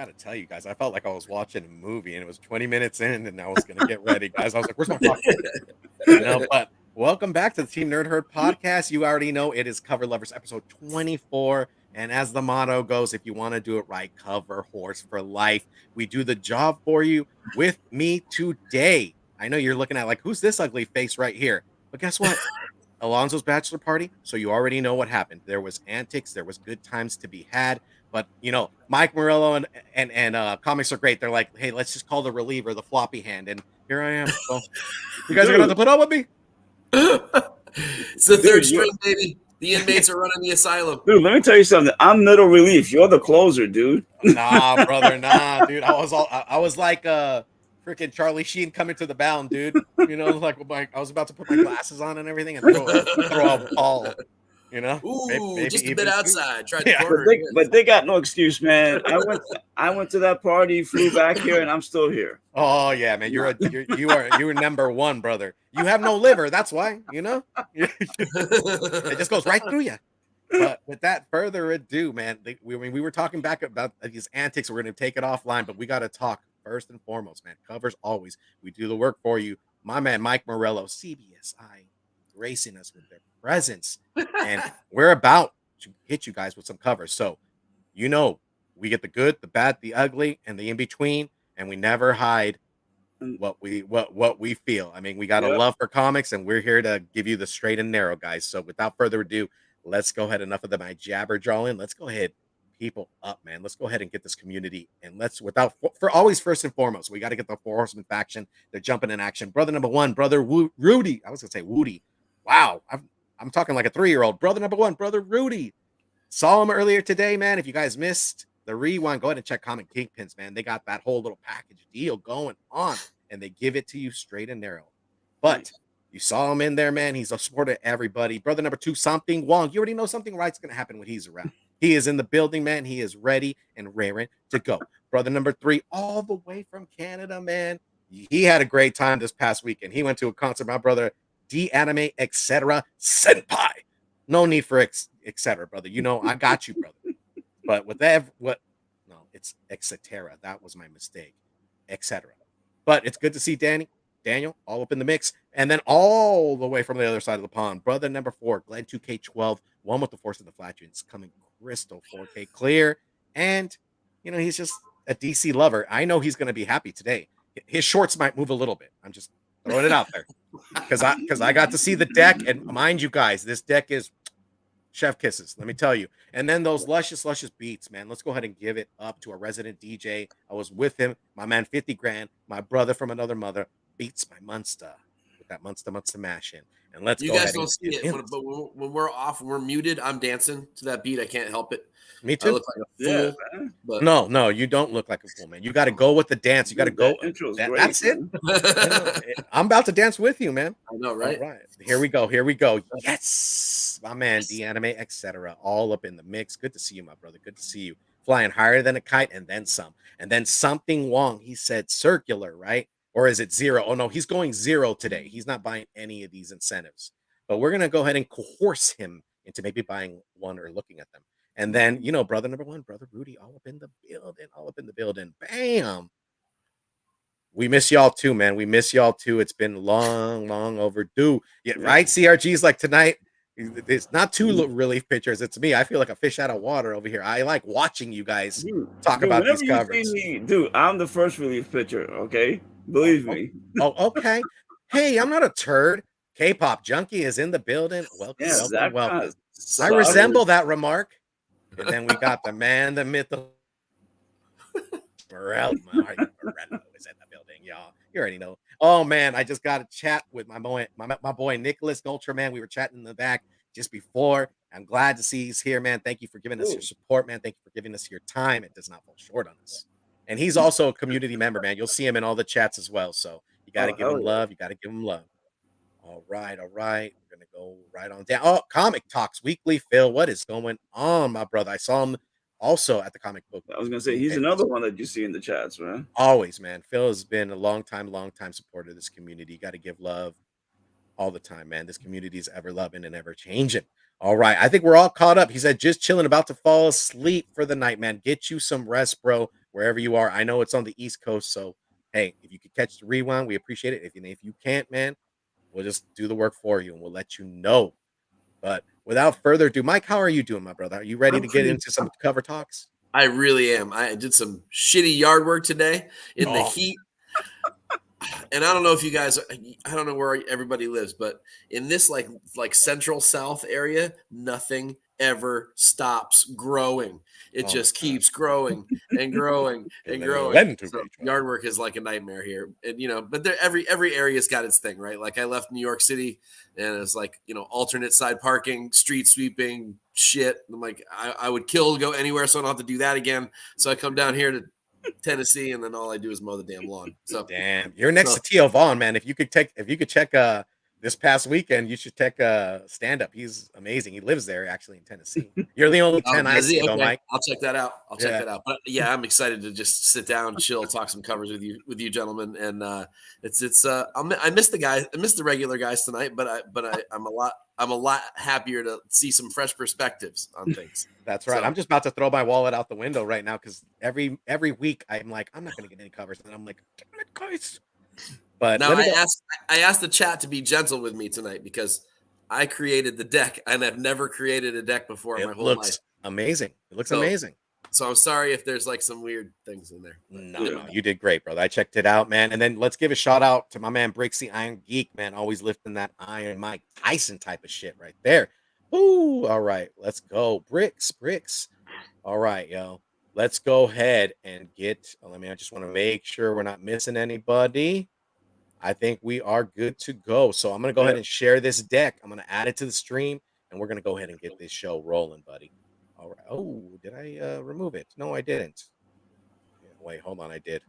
gotta tell you guys, I felt like I was watching a movie and it was 20 minutes in and I was gonna get ready, guys. I was like, where's my popcorn? But welcome back to the Team Nerd Herd podcast. You already know it is Cover Lovers episode 24. And as the motto goes, if you want to do it right, cover horse for life. We do the job for you with me today. I know you're looking at like, who's this ugly face right here? But guess what? Alonzo's bachelor party. So you already know what happened. There was antics, there was good times to be had. But Mike Morello and comics are great. They're like, hey, let's just call the reliever the floppy hand. And here I am. So you guys are gonna have to put up with me. It's the third string, baby. The inmates are running the asylum. Dude, let me tell you something. I'm middle relief. You're the closer, dude. Nah, brother, nah, dude. I was like freaking Charlie Sheen coming to the bound, dude. Like I was about to put my glasses on and everything and throw a ball. Ooh, maybe just a bit outside. Tried Yeah. to corner But they got no excuse, man. I went to that party, flew back here, and I'm still here. Oh yeah, man. You are number one, brother. You have no liver, that's why, It just goes right through you. But without further ado, man, we were talking back about these antics. We're going to take it offline, but we got to talk first and foremost, man. Covers always. We do the work for you. My man, Mike Morello, CBSI, gracing us with their presence. And we're about to hit you guys with some covers. So, we get the good, the bad, the ugly, and the in-between, and we never hide what we feel. I mean, we got a love for comics, and we're here to give you the straight and narrow, guys. So without further ado, let's go ahead. Enough of my jabber jawing. Let's go ahead, people up, man. Let's go ahead and get this community. And for always first and foremost, we got to get the Four Horsemen faction. They're jumping in action. Brother number one, brother Rudy. I was gonna say Woody. Wow, I'm talking like a 3-year-old. Brother number one, brother Rudy. Saw him earlier today, man. If you guys missed the rewind, go ahead and check Comic Kingpins, man. They got that whole little package deal going on, and they give it to you straight and narrow. But you saw him in there, man. He's a support of everybody. Brother number two, Something Wong. You already know something right's going to happen when he's around. He is in the building, man. He is ready and raring to go. Brother number three, all the way from Canada, man. He had a great time this past weekend. He went to a concert. My brother, D-Anime, etc. Senpai. No need for etc., brother. I got you, brother. But with that, it's etc. That was my mistake, etc. But it's good to see Daniel, all up in the mix. And then all the way from the other side of the pond, brother number 4, Glenn 2K12, one with the Force of the Flatulence, coming crystal 4K clear. And, he's just a DC lover. I know he's going to be happy today. His shorts might move a little bit. I'm just throwing it out there. Because I got to see the deck. And mind you guys, this deck is chef kisses, let me tell you. And then those luscious beats, man. Let's go ahead and give it up to our resident DJ. I was with him, my man 50 Grand, my brother from another mother, beats by Munster with that Munster mash in. And let's You go guys ahead don't and see it, but when we're off, when we're muted, I'm dancing to that beat. I can't help it. Me too. I look like a fool. But No, you don't look like a fool, man. You got to go with the dance. You got to go. That's it. I'm about to dance with you, man. I know, right? All right. Here we go. Yes, my man, D-Anime, etc. All up in the mix. Good to see you, my brother. Good to see you. Flying higher than a kite and then some. And then Something Wong. He said circular, right? Or is it 0? Oh, no, he's going 0 today. He's not buying any of these incentives. But we're going to go ahead and coerce him into maybe buying one or looking at them. And then, brother number 1, brother Rudy, all up in the building. Bam. We miss y'all too, man. We miss y'all too. It's been long overdue. Yeah, right? CRG's like tonight. It's not 2 relief pitchers. It's me. I feel like a fish out of water over here. I like watching you guys talk about these covers. Dude, I'm the first relief pitcher, okay? Believe me. Oh, okay. Hey, I'm not a turd. K-pop junkie is in the building. Welcome. I resemble that remark. And then we got the man, the myth, Morello is in the building, y'all. You already know. Oh man, I just got to chat with my boy Nicholas Ultraman. We were chatting in the back just before. I'm glad to see he's here, man. Thank you for giving us your support, man. Thank you for giving us your time. It does not fall short on us. And he's also a community member, man. You'll see him in all the chats as well. So you got to give him love. You got to give him love. All right. We're going to go right on down. Oh, Comic Talks Weekly. Phil, what is going on, my brother? I saw him also at the comic book. I was going to say, he's another one that you see in the chats, man. Always, man. Phil has been a long time supporter of this community. You got to give love all the time, man. This community is ever loving and ever changing. All right. I think we're all caught up. He said, just chilling, about to fall asleep for the night, man. Get you some rest, bro. wherever you are. I know it's on the East Coast, so hey, if you could catch the rewind, we appreciate it. If you can't, man, we'll just do the work for you and we'll let you know. But without further ado, Mike, how are you doing, my brother? Are you ready I'm to get pretty. into some cover talks? I really am. I did some shitty yard work today in the Oh, heat. And I don't know if you guys, I don't know where everybody lives, but in this like central south area, nothing ever stops growing. It oh my just God. keeps growing and growing and growing. Lend to So me, child. yard work is like a nightmare here, and but there every area's got its thing, right? Like I left New York City, and it's like alternate side parking, street sweeping, shit. I'm like I would kill to go anywhere, so I don't have to do that again. So I come down here to Tennessee, and then all I do is mow the damn lawn. So. Damn, you're next So to Tio Vaughn, man. If you could check this past weekend, you should check stand up. He's amazing. He lives there actually in Tennessee. You're the only Oh, 10 I does he? see though, Okay, Mike. I'll check that out. I'll check Yeah. that out. But yeah, I'm excited to just sit down, chill, talk some covers with you gentlemen. And I miss the guys, I miss the regular guys tonight. I'm a lot happier to see some fresh perspectives on things. That's right. So I'm just about to throw my wallet out the window right now because every week I'm like, I'm not gonna get any covers. And I'm like, damn it, guys. But now let me go. I asked the chat to be gentle with me tonight because I created the deck and I've never created a deck before in my It whole life. looks amazing. It looks So amazing. so I'm sorry if there's like some weird things in there. No, you did great, brother. I checked it out, man. And then let's give a shout out to my man Bricks the Iron Geek, man. Always lifting that Iron Mike Tyson type of shit right there. Ooh, all right, let's go. Bricks. All right, yo. Let's go ahead and get. I just want to make sure we're not missing anybody. I think we are good to go. So I'm gonna go ahead and share this deck. I'm gonna add it to the stream, and we're gonna go ahead and get this show rolling, buddy. All right. Oh, did I remove it? No, I didn't. Yeah, wait, hold on. I did.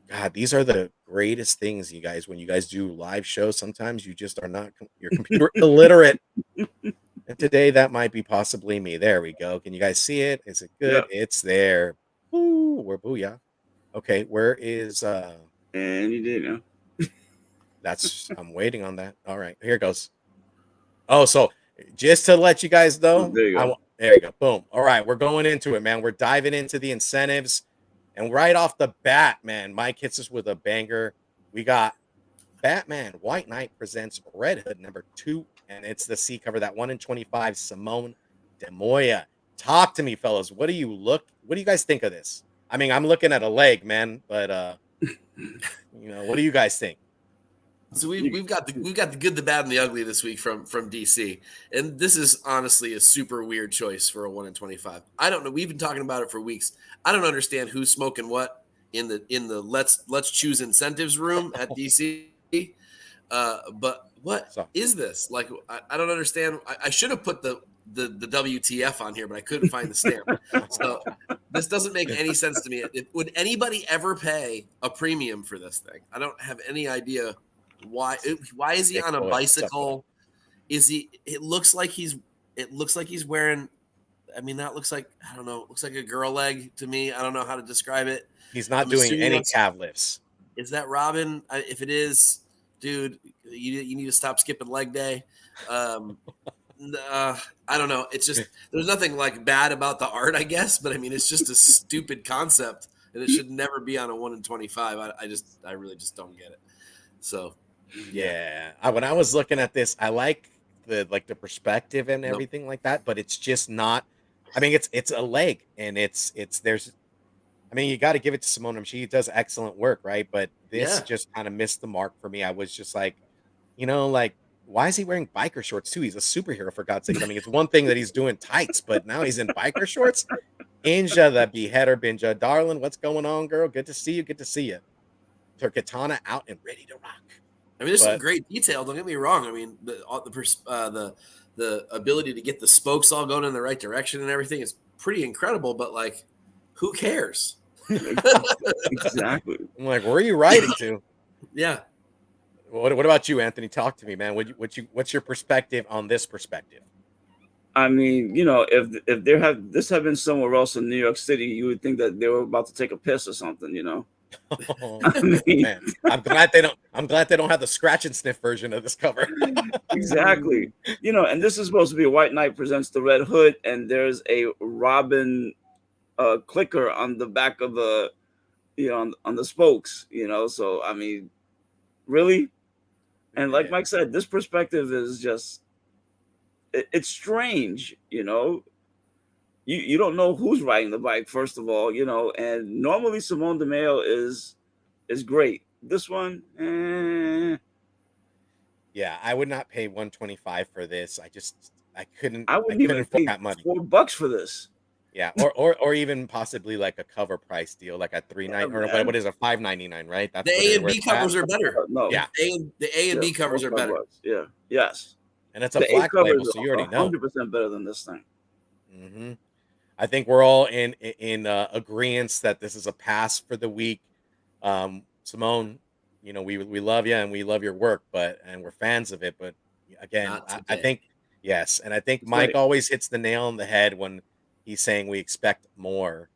God, these are the greatest things, you guys. When you guys do live shows, sometimes you just are not. You're computer illiterate. And today that might be possibly me. There we go. Can you guys see it? Is it good? It's there. Ooh, we're booyah. Okay, where is And you did know. I'm waiting on that. All right, here it goes. Oh, so just to let you guys know, There you go. there you go. Boom. All right, we're going into it, man. We're diving into the incentives. And right off the bat, man, Mike hits us with a banger. We got Batman White Knight presents Red Hood #2, and it's the C cover, that 1 in 25 Simone de Moya. Talk to me, fellas. What do you guys think of this? I mean, I'm looking at a leg, man, but what do you guys think? So we've got the good, the bad, and the ugly this week from DC, and this is honestly a super weird choice for a 1 in 25. I don't know. We've been talking about it for weeks. I don't understand who's smoking what in the let's choose incentives room at DC. But what is this? Like, I don't understand. I should have put the WTF on here, but I couldn't find the stamp. So this doesn't make any sense to me. Would anybody ever pay a premium for this thing? I don't have any idea. Why is he on a bicycle? It looks like he's wearing, I mean, that looks like, I don't know, looks like a girl leg to me. I don't know how to describe it. He's not doing any calf lifts. Is that Robin? If it is, dude, you need to stop skipping leg day. I don't know. It's just, there's nothing like bad about the art, I guess, but I mean, it's just a stupid concept and it should never be on a 1 in 25. I really just don't get it. So yeah, when I was looking at this, I like the perspective and everything like that, but it's just not. I mean, it's a leg, and there's. I mean, you got to give it to Simone. She does excellent work, right? But this just kind of missed the mark for me. I was just like, why is he wearing biker shorts too? He's a superhero, for God's sake. I mean, it's one thing that he's doing tights, but now he's in biker shorts. Inja, the beheader, Binja, darling, what's going on, girl? Good to see you. Good to see you. Her katana out and ready to rock. I mean, there's some great detail. Don't get me wrong. I mean, the ability to get the spokes all going in the right direction and everything is pretty incredible. But like, who cares? Exactly. I'm like, where are you riding to? Yeah. What about you, Anthony? Talk to me, man. What's your perspective on this perspective? I mean, if this had been somewhere else in New York City, you would think that they were about to take a piss or something, Oh, man. I'm glad they don't have the scratch and sniff version of this cover. Exactly. And this is supposed to be White Knight presents the Red Hood, and there's a Robin clicker on the back of the on the spokes, So I mean, really, and like Yeah. Mike said, this perspective is just it's strange. You don't know who's riding the bike first of all, and normally Simone de Mayo is great. This one, Yeah, I would not pay 125 for this. I I wouldn't couldn't even afford pay that money. $4 for this. Yeah, or even possibly like a cover price deal, like a Yeah, 3.9 or what man. is a 5.99, right? The That's A and where B it's at. covers are better. No, Yeah, The A and yeah, B four covers are five better. bucks. Yeah, yes. and it's a The A black cover label, is so you already know. 100% better than this thing. Hmm. I think we're all in agreement that this is a pass for the week. Simone, we love you and we love your work, and we're fans of it. But again, Not I today. think yes, and I think It's Mike like always hits the nail on the head when he's saying we expect more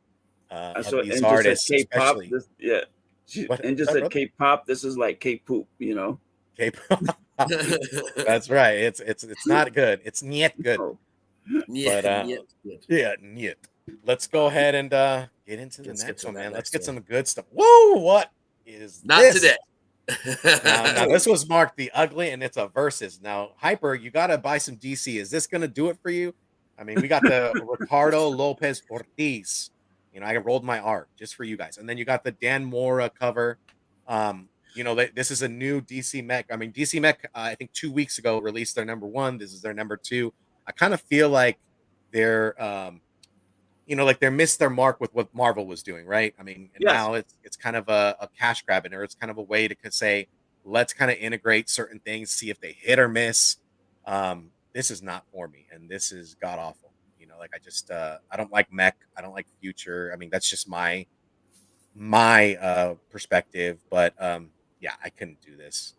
I of saw these and just said artists, K-pop. especially This yeah, and what's just up, said brother? K-pop. This is like K-poop. K-pop. That's right. It's not good. It's not good. Oh, Yeah, But yeah, good. yeah, niet. Let's go Uh, ahead and get into the let's get next to one, that man. Let's next get one. some good stuff. Whoa, what is Not this? today. Now oh, this was marked the ugly, and it's a versus. Now, Hyper, you got to buy some DC. Is this going to do it for you? I mean, we got the Ricardo Lopez Ortiz. I rolled my R just for you guys, and then you got the Dan Mora cover. This is a new DC Mech. I mean, DC Mech. I think 2 weeks ago released their number one. This is their number two. I kind of feel like they're like they missed their mark with what Marvel was doing, right? I mean, and yes. now it's kind of a cash grab, or it's kind of a way to say, let's kind of integrate certain things, see if they hit or miss. This is not for me, and this is god awful. Like I don't like Mech, I don't like Future. I mean, that's just my perspective, but yeah, I couldn't do this.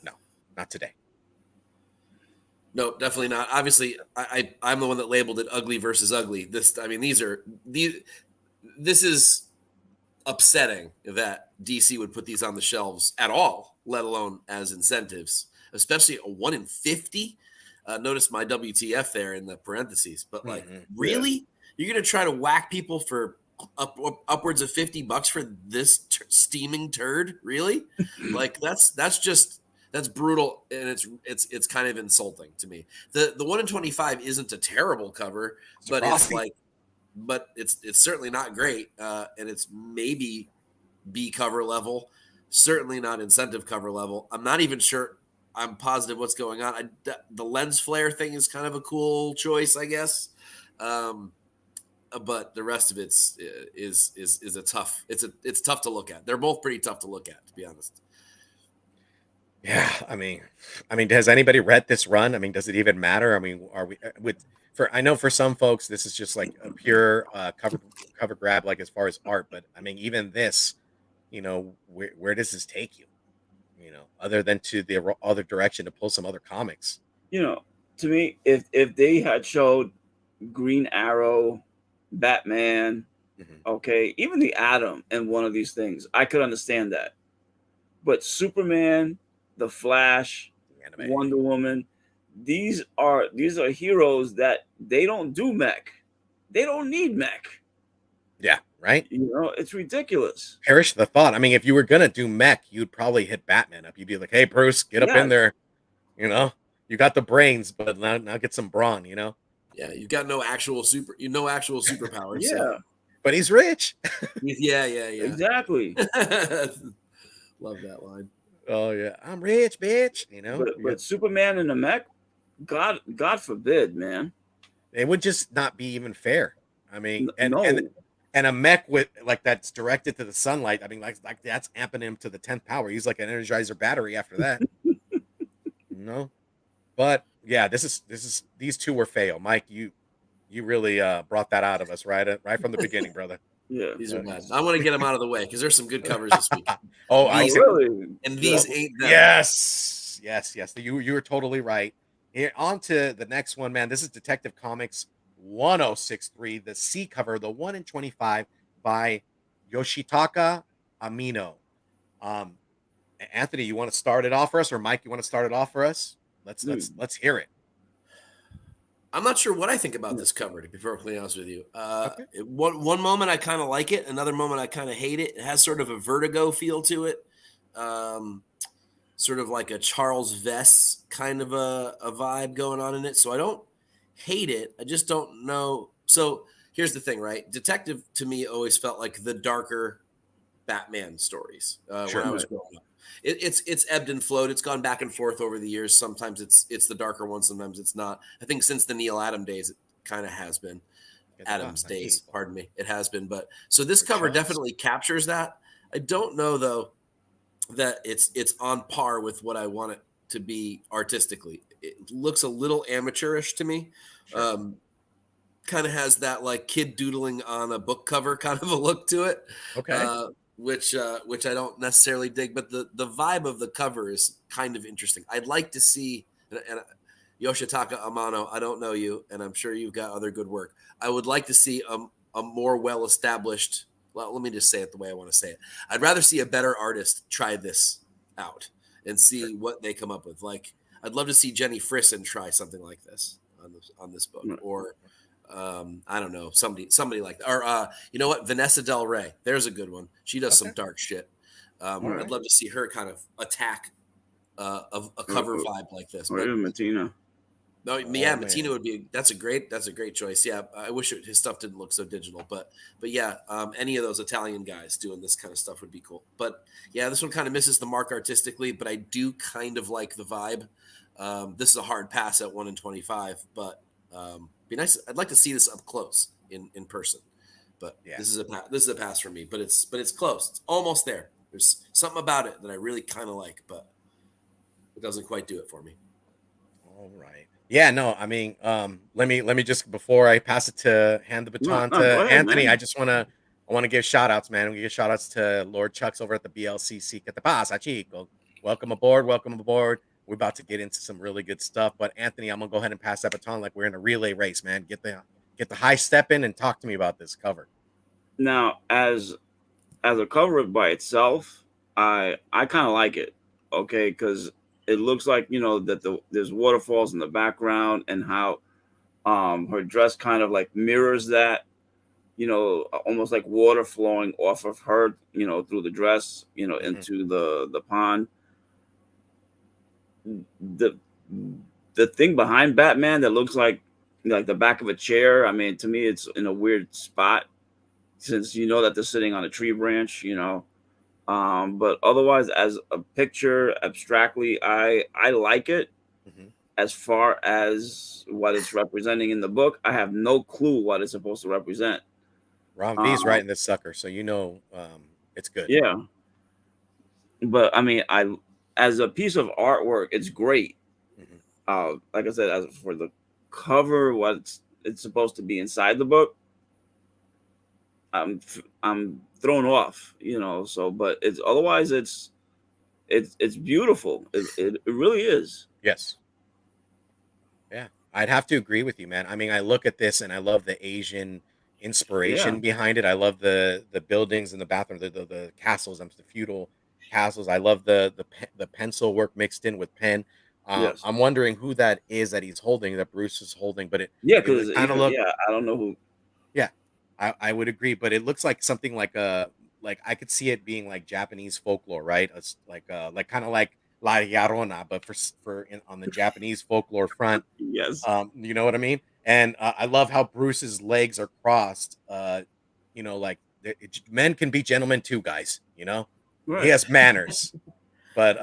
No, not today. No, definitely not. Obviously, I'm the one that labeled it ugly versus ugly. I mean, this is upsetting that DC would put these on the shelves at all, let alone as incentives, especially a 1 in 50. Notice my WTF there in the parentheses, but like, Mm-hmm. Yeah. really? You're going to try to whack people for upwards of $50 for this steaming turd? Really? Like that's brutal, and it's kind of insulting to me. The 1 in 25 isn't a terrible cover, It's but it's frosty. like it's certainly not great, and it's maybe B cover level, certainly not incentive cover level. I'm not even sure. I'm positive what's going on. The lens flare thing is kind of a cool choice, I guess, but the rest of is a tough. It's tough to look at. They're both pretty tough to look at, to be honest. Yeah, I mean, has anybody read this run? I mean, does it even matter? I mean, are we with for? I know for some folks, this is just like a pure cover grab, like as far as art. But I mean, even this, where does this take you? Other than to the other direction to pull some other comics. you know, to me, if they had showed Green Arrow, Batman, Hmm. okay, even the Atom in one of these things, I could understand that. But Superman, the Flash, The anime. Wonder Woman, these are heroes that they don't do mech. They don't need mech. Yeah, right. It's ridiculous. Perish the thought. I mean, if you were gonna do mech, you'd probably hit Batman up. You'd be like, "Hey, Bruce, get up in Yes. there." You know, you got the brains, but now get some brawn. Yeah, you've got no actual superpowers. So Yeah. But he's rich. yeah. Exactly. Love that line. Oh yeah, I'm rich, bitch. But Superman in a mech, God forbid, man. It would just not be even fair. I mean, and and No. and a mech with like that's directed to the sunlight. I mean, like that's amping him to the 10th power. He's like an Energizer battery after that. But yeah, this is these two were fail. Mike, you really brought that out of us right from the beginning, brother. Yeah. These are Uh, bad. I want to get them out of the way because there's some good covers this week. oh, Oh, These really? and Yeah. these ain't them. yes. You were totally right. Here on to the next one, man. This is Detective Comics 1063, the C cover, the 1 in 25 by Yoshitaka Amino. Um, Anthony, you want to start it off for us, or Mike, you want to start it off for us? Let's Dude, let's let's hear it. I'm not sure what I think about this cover, to be perfectly honest with you. Okay. One moment I kind of like it, another moment I kind of hate it. It has sort of a Vertigo feel to it, sort of like a Charles Vess kind of a vibe going on in it. So I don't hate it. I just don't know. So here's the thing, right? Detective to me always felt like the darker Batman stories when I Sure. was growing up. It's ebbed and flowed. It's gone back and forth over the years. Sometimes it's the darker one. Sometimes it's not. I think since the Neil Adams days, it kind of has been. Adams days, pardon me. It has been. But so this cover definitely captures that. I don't know though that it's on par with what I want it to be artistically. It looks a little amateurish to me. Sure. Kind of has that like kid doodling on a book cover kind of a look to it. Okay. Which I don't necessarily dig, but the vibe of the cover is kind of interesting. I'd like to see, and Yoshitaka Amano, I don't know you, and I'm sure you've got other good work. I would like to see a more well-established, well, let me just say it the way I want to say it. I'd rather see a better artist try this out and see what they come up with. Like, I'd love to see Jenny Frisson try something like this on this book, or I don't know, somebody like that. Or you know what, Vanessa Del Rey, there's a good one. She does some dark shit. I'd love to see her kind of attack of a cover vibe like this. Or even Matina. No, yeah, Matina would be. That's a great choice. Yeah, I wish his stuff didn't look so digital, but yeah, any of those Italian guys doing this kind of stuff would be cool. But yeah, this one kind of misses the mark artistically, but I do kind of like the vibe. This is a hard pass at 1 in 25, but be nice. I'd like to see this up close in person. But this is a pass for me. But it's close. It's almost there. There's something about it that I really kind of like, but it doesn't quite do it for me. All right. Yeah, no, I mean, let me just before I pass it to hand the baton to go ahead, Anthony, man. I wanna give shout outs, man. We give shout outs to Lord Chucks over at the BLCC. ¿Qué te pasa, chico? Welcome aboard, welcome aboard. We're about to get into some really good stuff. But Anthony, I'm gonna go ahead and pass that baton like we're in a relay race, man. Get the high step in and talk to me about this cover. Now, as a cover by itself, I kind of like it. Okay, because it looks like that there's waterfalls in the background, and how her dress kind of like mirrors that, almost like water flowing off of her, through the dress, into the pond. The the thing behind Batman that looks like the back of a chair. I mean, to me, it's in a weird spot, since that they're sitting on a tree branch. But otherwise, as a picture abstractly, I like it. Mhm. As far as what it's representing in the book, I have no clue what it's supposed to represent. Ron V's writing this sucker, so it's good. Yeah, but I mean, as a piece of artwork, it's great. Mhm. Like I said, as for the cover, what it's supposed to be inside the book, I'm thrown off. So, but it's otherwise, it's beautiful. It really is. Yes. Yeah, I'd have to agree with you, man. I mean, I look at this and I love the Asian Yeah. inspiration behind it. I love the buildings in the bathroom, the castles, the feudal castles. I love the pencil work mixed in with pen. Yes. I'm wondering who that is that he's holding, that Bruce is holding, but Yeah, it would because kind of look. I don't know who. Yeah, I would agree, but it looks like something like I could see it being like Japanese folklore, right? It's like kind of like La Llorona, but on the Japanese folklore front. Yes. You know what I mean? And I love how Bruce's legs are crossed. Like men can be gentlemen too, guys. He Right. has manners. But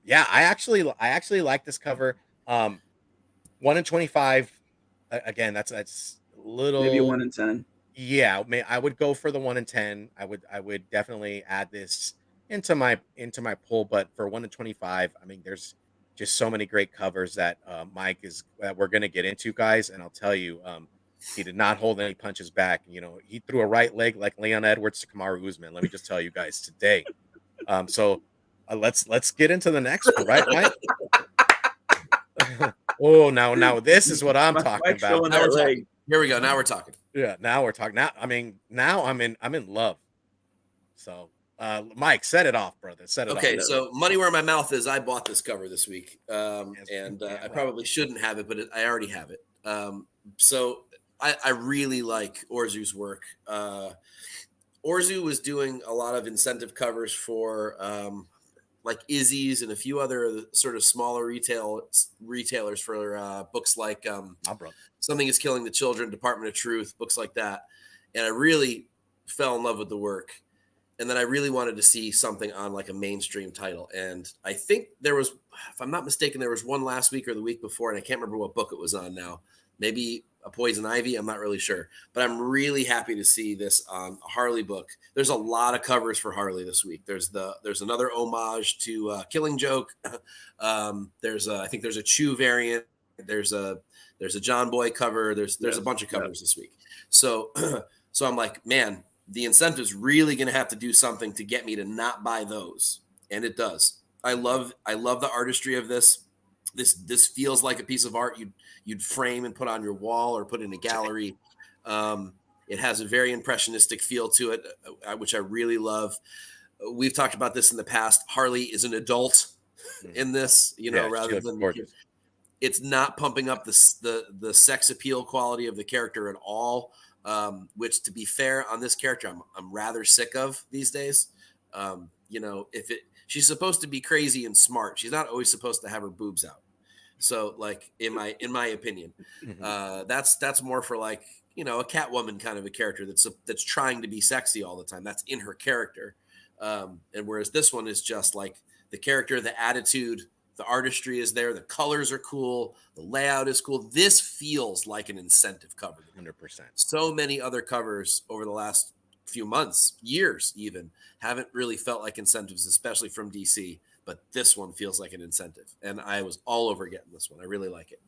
yeah, I actually like this cover. 1 in 25. Again, that's a Maybe a little. 1 in 10. Yeah, I would go for the 1 in 10. I would definitely add this into my poll, but for 1 in 25, I mean, there's just so many great covers that we're gonna get into, guys. And I'll tell you, he did not hold any punches back. He threw a right leg like Leon Edwards to Kamaru Usman. Let me just tell you guys today. So let's get into the next one, right, Mike? Oh, now this is what I'm talking Mike's about. showing Now that we're leg. talking. Here we go. Now we're talking. Yeah, now we're talking. Now, I mean, now I'm in love. So, Mike, set it off, brother. Set it Okay, off. so money where my mouth is. I bought this cover this week, Yes, and damn I right. probably shouldn't have it, but I already have it. So I really like Orzu's work. Orzu was doing a lot of incentive covers for like Izzy's and a few other sort of smaller retailers for books like My brother. Something is Killing the Children, Department of Truth, books like that. And I really fell in love with the work. And then I really wanted to see something on like a mainstream title. And I think there was, if I'm not mistaken, there was one last week or the week before, and I can't remember what book it was on now. Maybe a Poison Ivy. I'm not really sure. But I'm really happy to see this on a Harley book. There's a lot of covers for Harley this week. There's another homage to Killing Joke. I think there's a Chew variant. There's a John Boy cover. There's a bunch of covers this week. So so I'm like, man, the incentive's really going to have to do something to get me to not buy those, and it does. I love the artistry of this. This feels like a piece of art you'd frame and put on your wall or put in a gallery. It has a very impressionistic feel to it, which I really love. We've talked about this in the past. Harley is an adult in this, rather than gorgeous. it's not pumping up the sex appeal quality of the character at all. Which, to be fair, on this character, I'm rather sick of these days. She's supposed to be crazy and smart. She's not always supposed to have her boobs out. So, like, in my opinion, that's more for like, a Catwoman kind of a character that's trying to be sexy all the time. That's in her character. And whereas this one is just like the character, the attitude, the artistry is there. The colors are cool. The layout is cool. This feels like an incentive cover. 100%. So many other covers over the last few months, years even, haven't really felt like incentives, especially from DC. But this one feels like an incentive. And I was all over getting this one. I really like it.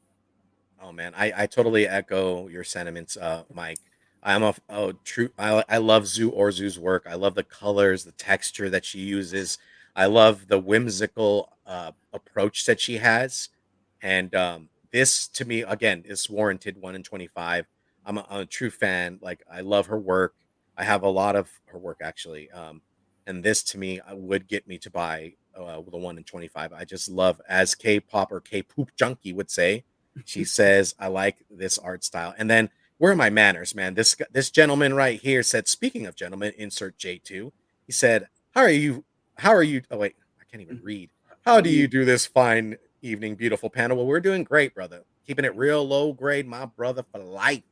Oh man, I totally echo your sentiments, Mike. I'm a true. I love Orzu's work. I love the colors, the texture that she uses. I love the whimsical approach that she has, and this to me again is warranted 1 in 25. I'm a true fan. Like I love her work. I have a lot of her work actually, and this to me would get me to buy the 1 in 25. I just love, as K-pop or K-poop junkie would say. She says, I like this art style. And then, where are my manners, man? This gentleman right here said, speaking of gentlemen, insert J2. He said, How are you? Oh, wait, I can't even read. How do you do this fine evening, beautiful panel? Well, we're doing great, brother. Keeping it real low grade, my brother, for life.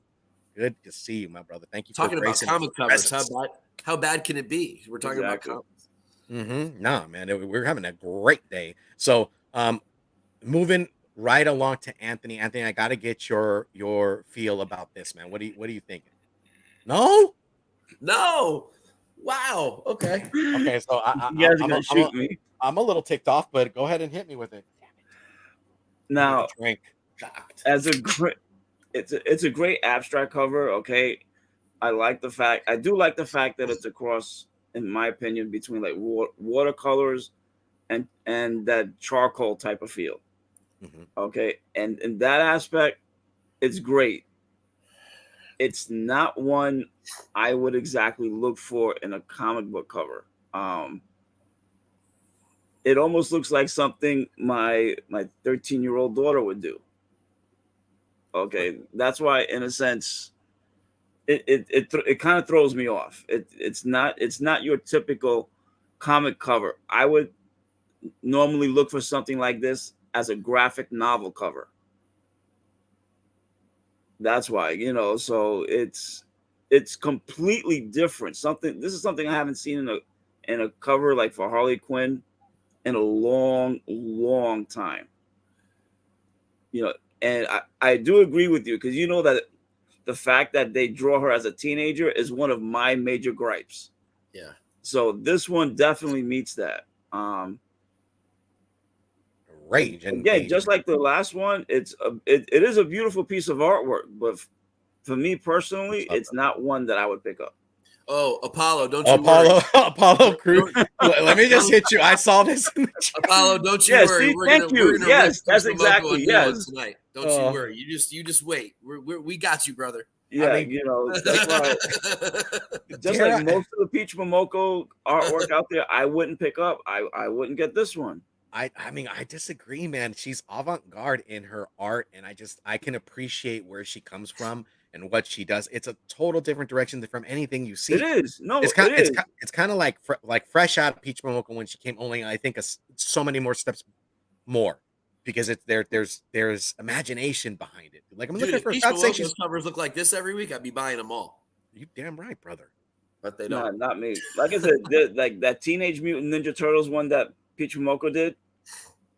Good to see you, my brother. Thank you for talking about gracing us comic with covers. presence. How bad can it be? We're talking about comics. Nah, man, we're having a great day. So, moving right along to Anthony. Anthony, I gotta get your feel about this, man. What are you thinking? No? Wow. Okay. Okay, so You guys are gonna shoot me. I'm a little ticked off, but go ahead and hit me with it. Now, Drink. as a great, it's a great abstract cover. Okay, I do like the fact that it's a cross, in my opinion, between like watercolors and that charcoal type of feel. Okay, and in that aspect, it's great. It's not one I would exactly look for in a comic book cover. It almost looks like something my 13-year-old daughter would do. Okay, that's why, in a sense, it kind of throws me off. It's not your typical comic cover. I would normally look for something like this as a graphic novel cover. That's why, so it's completely different. This is something I haven't seen in a cover like for Harley Quinn in a long time. And I do agree with you, because that the fact that they draw her as a teenager is one of my major gripes. Yeah. So this one definitely meets that. Rage and again, just like the last one, it is a beautiful piece of artwork, but for me personally, it's not one that I would pick up. Oh, Apollo, don't you worry. Apollo Crew. Let me just hit you. I saw this in the chat. Apollo, don't you worry. Thank you. Yes, that's exactly. Yes. Tonight. Don't you worry. You just wait. We got you, brother. Yeah, I mean, that's why. Just like most of the Peach Momoko artwork out there, I wouldn't pick up. I wouldn't get this one. I mean, I disagree, man. She's avant-garde in her art, and I can appreciate where she comes from and what she does. It's a total different direction from anything you It see. is. No, It's kind it it's is. ki it's kinda like fresh out of Peach Momoko when she came, only I think so many more steps more because there's imagination behind it. Like, I'm Dude, looking if for Peach God's sake, Momoko's she's covers look like this every week, I'd be buying them all. you damn right, brother. But they Nah, don't. not me. Like I said, like that Teenage Mutant Ninja Turtles one that Peach Momoko did,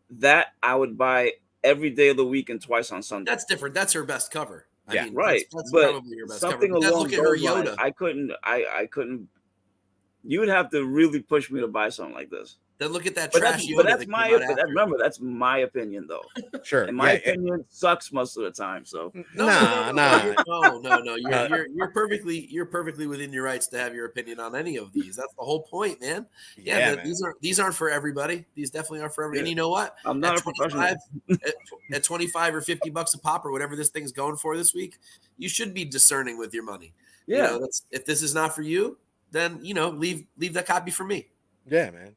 that I would buy every day of the week and twice on Sunday. That's different. That's her best cover. I Yeah. mean, Right. that's But probably your best cover. something But then along look at her those lines, Yoda. I couldn't. You would have to really push me to buy something like this. Then look at that But trash that's but Yoda that's that my came out but after. remember that's my opinion though. Sure. And my Yeah. opinion sucks most of the time. So No, Nah. no. Uh, You're perfectly within your rights to have your opinion on any of these. That's the whole point, man. Yeah, Yeah, man, man. these aren't for everybody. These definitely aren't for everybody. And Yeah. you know what? I'm not At a professional. 25, at 25 or $50 a pop or whatever this thing's going for this week, you should be discerning with your money. You Yeah. know, that's if this is not for you, then leave that copy for me. Yeah, man.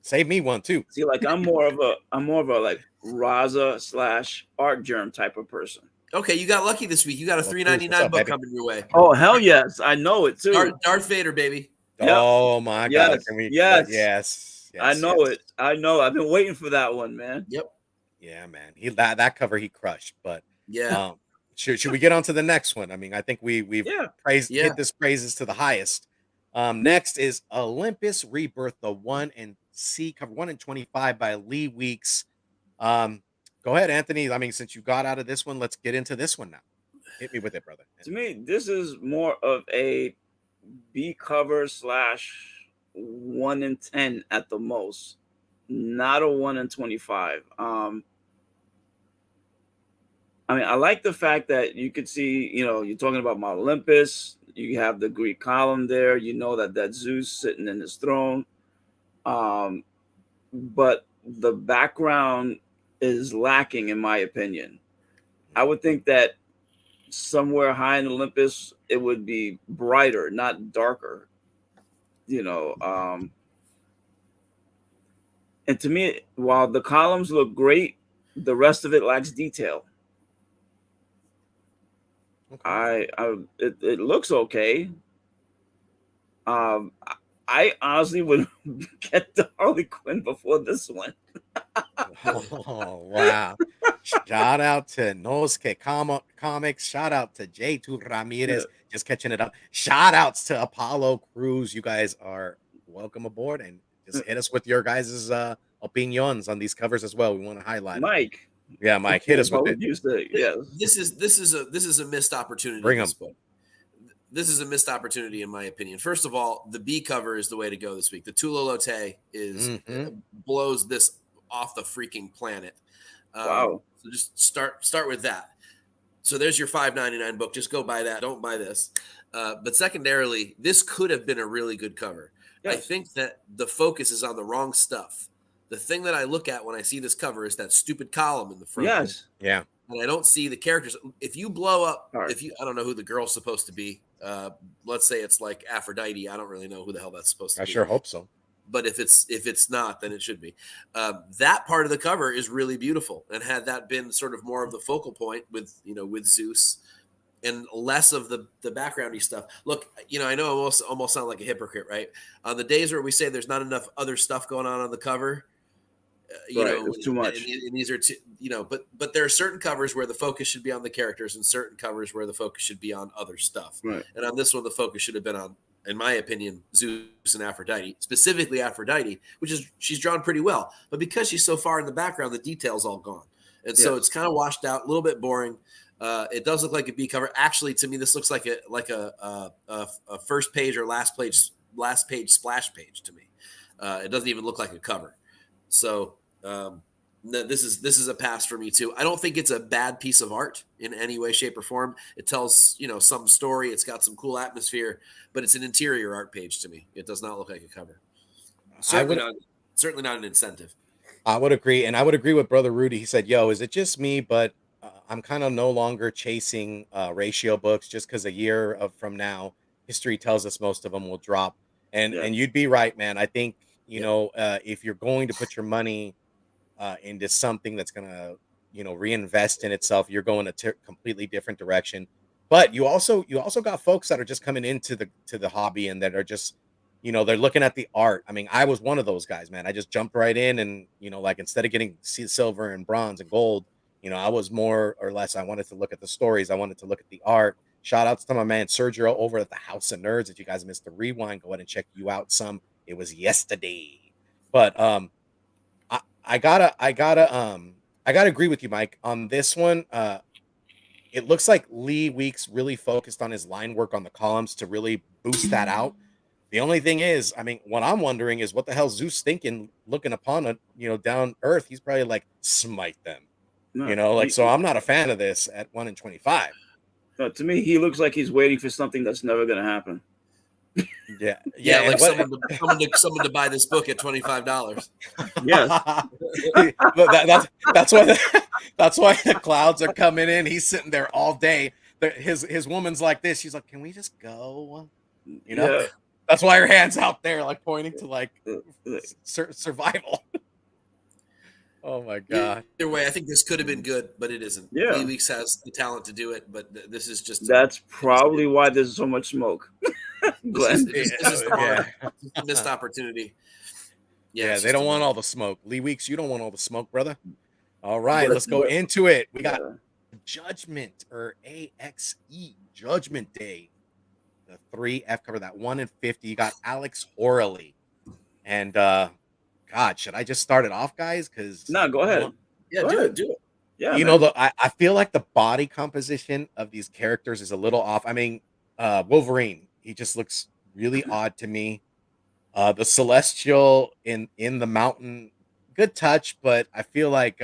Save me one too. See, like I'm more of a like Raza / Art Germ type of person. Okay, you got lucky this week. You got a Well, $3.99 what's up, book baby? coming your way. Oh hell yes, I know it too. Darth Vader, baby. Yep. Oh my God. Yes. Can we? Yes. Yes. I know yes. it. I know. I've been waiting for that one, man. Yep. Yeah, man. That cover he crushed. But Yeah. should we get on to the next one? I mean, I think we've Yeah. hit this praises to the highest. Next is Olympus Rebirth, the 1 and C cover 1 and 25 by Lee Weeks. Go ahead, Anthony. I mean, since you got out of this one, let's get into this one now. Hit me with it, brother. To me, this is more of a B cover / 1 in 10 at the most, not a 1 in 25. I mean, I like the fact that you could see, you're talking about Mount Olympus. You have the Greek column there. You know that Zeus sitting in his throne. But the background is lacking, in my opinion. I would think that somewhere high in Olympus, it would be brighter, not darker. And to me, while the columns look great, the rest of it lacks detail. Okay. It looks okay. I honestly would get the Harley Quinn before this one. Oh, wow. Shout out to Nosuke Comics. Shout out to J2 Ramirez. Just catching it up. Shout outs to Apollo Cruz. You guys are welcome aboard, and just hit us with your guys' opinions on these covers as well. We want to highlight Mike. them. Yeah, Mike, hit us with What it. would you say? Yes. This is a missed opportunity. Bring in 'em. this book. This is a missed opportunity, in my opinion. First of all, the B cover is the way to go this week. The Tulolote blows this off the freaking planet. Wow. So just start with that. So there's your $5.99 book. Just go buy that. Don't buy this. But secondarily, this could have been a really good cover. Yes. I think that the focus is on the wrong stuff. The thing that I look at when I see this cover is that stupid column in the front. Yes. Yeah. And I don't see the characters. If you blow up, I don't know who the girl's supposed to be. Let's say it's like Aphrodite. I don't really know who the hell that's supposed to be. I sure hope so. But if it's not, then it should be. That part of the cover is really beautiful. And had that been sort of more of the focal point with Zeus and less of the backgroundy stuff. Look, I know I almost sound like a hypocrite, right? On the days where we say there's not enough other stuff going on the cover, it's too much. And these are but there are certain covers where the focus should be on the characters and certain covers where the focus should be on other stuff. Right. And on this one, the focus should have been on, in my opinion, Zeus and Aphrodite, specifically Aphrodite, she's drawn pretty well, but because she's so far in the background, the detail's all gone. And so it's kind of washed out, a little bit boring. It does look like a B cover. Actually, to me, this looks like a first page or last page splash page to me. It doesn't even look like a cover. So this is a pass for me too. I don't think it's a bad piece of art in any way, shape, or form. It tells some story. It's got some cool atmosphere, but it's an interior art page to me. It does not look like a cover. Certainly not an incentive. I would agree, and I would agree with Brother Rudy. He said, "Yo, is it just me? But I'm kind of no longer chasing ratio books just because a year from now, history tells us most of them will drop." And you'd be right, man. I think if you're going to put your money into something that's gonna, reinvest in itself. You're going a completely different direction. But you also got folks that are just coming into the hobby and that are just, they're looking at the art. I mean, I was one of those guys, man. I just jumped right in and, like instead of getting silver and bronze and gold, I was more or less, I wanted to look at the stories. I wanted to look at the art. Shout outs to my man Sergio over at the House of Nerds. If you guys missed the rewind, go ahead and check you out some. It was yesterday. But I gotta agree with you, Mike, on this one. It looks like Lee Weeks really focused on his line work on the columns to really boost that out. The only thing is, I mean, what I'm wondering is what the hell Zeus thinking, looking upon a, down Earth. He's probably like, smite them, No, so I'm not a fan of this at 1 in 25. no, to me, he looks like he's waiting for something that's never going to happen. Yeah, like someone to buy this book at $25. Yes. That's why the clouds are coming in. He's sitting there all day. His woman's like this. She's like, "Can we just go?" Yeah. That's why her hand's out there, like pointing to like survival. Oh my god. Either way, I think this could have been good, but it isn't. Yeah. Lee Weeks has the talent to do it, but this is just That's probably why there's so much smoke. this is a missed opportunity. Yeah, they don't want all the smoke. Lee Weeks, you don't want all the smoke, brother. All right, let's go into it. We got Judgment, or AXE, Judgment Day. The 3F cover, that 1 in 50. You got Alex Horley. And God, should I just start it off, guys? Because no, go ahead. Yeah, do it. Yeah, I feel like the body composition of these characters is a little off. I mean, Wolverine, he just looks really odd to me. The Celestial in the mountain, good touch, but I feel like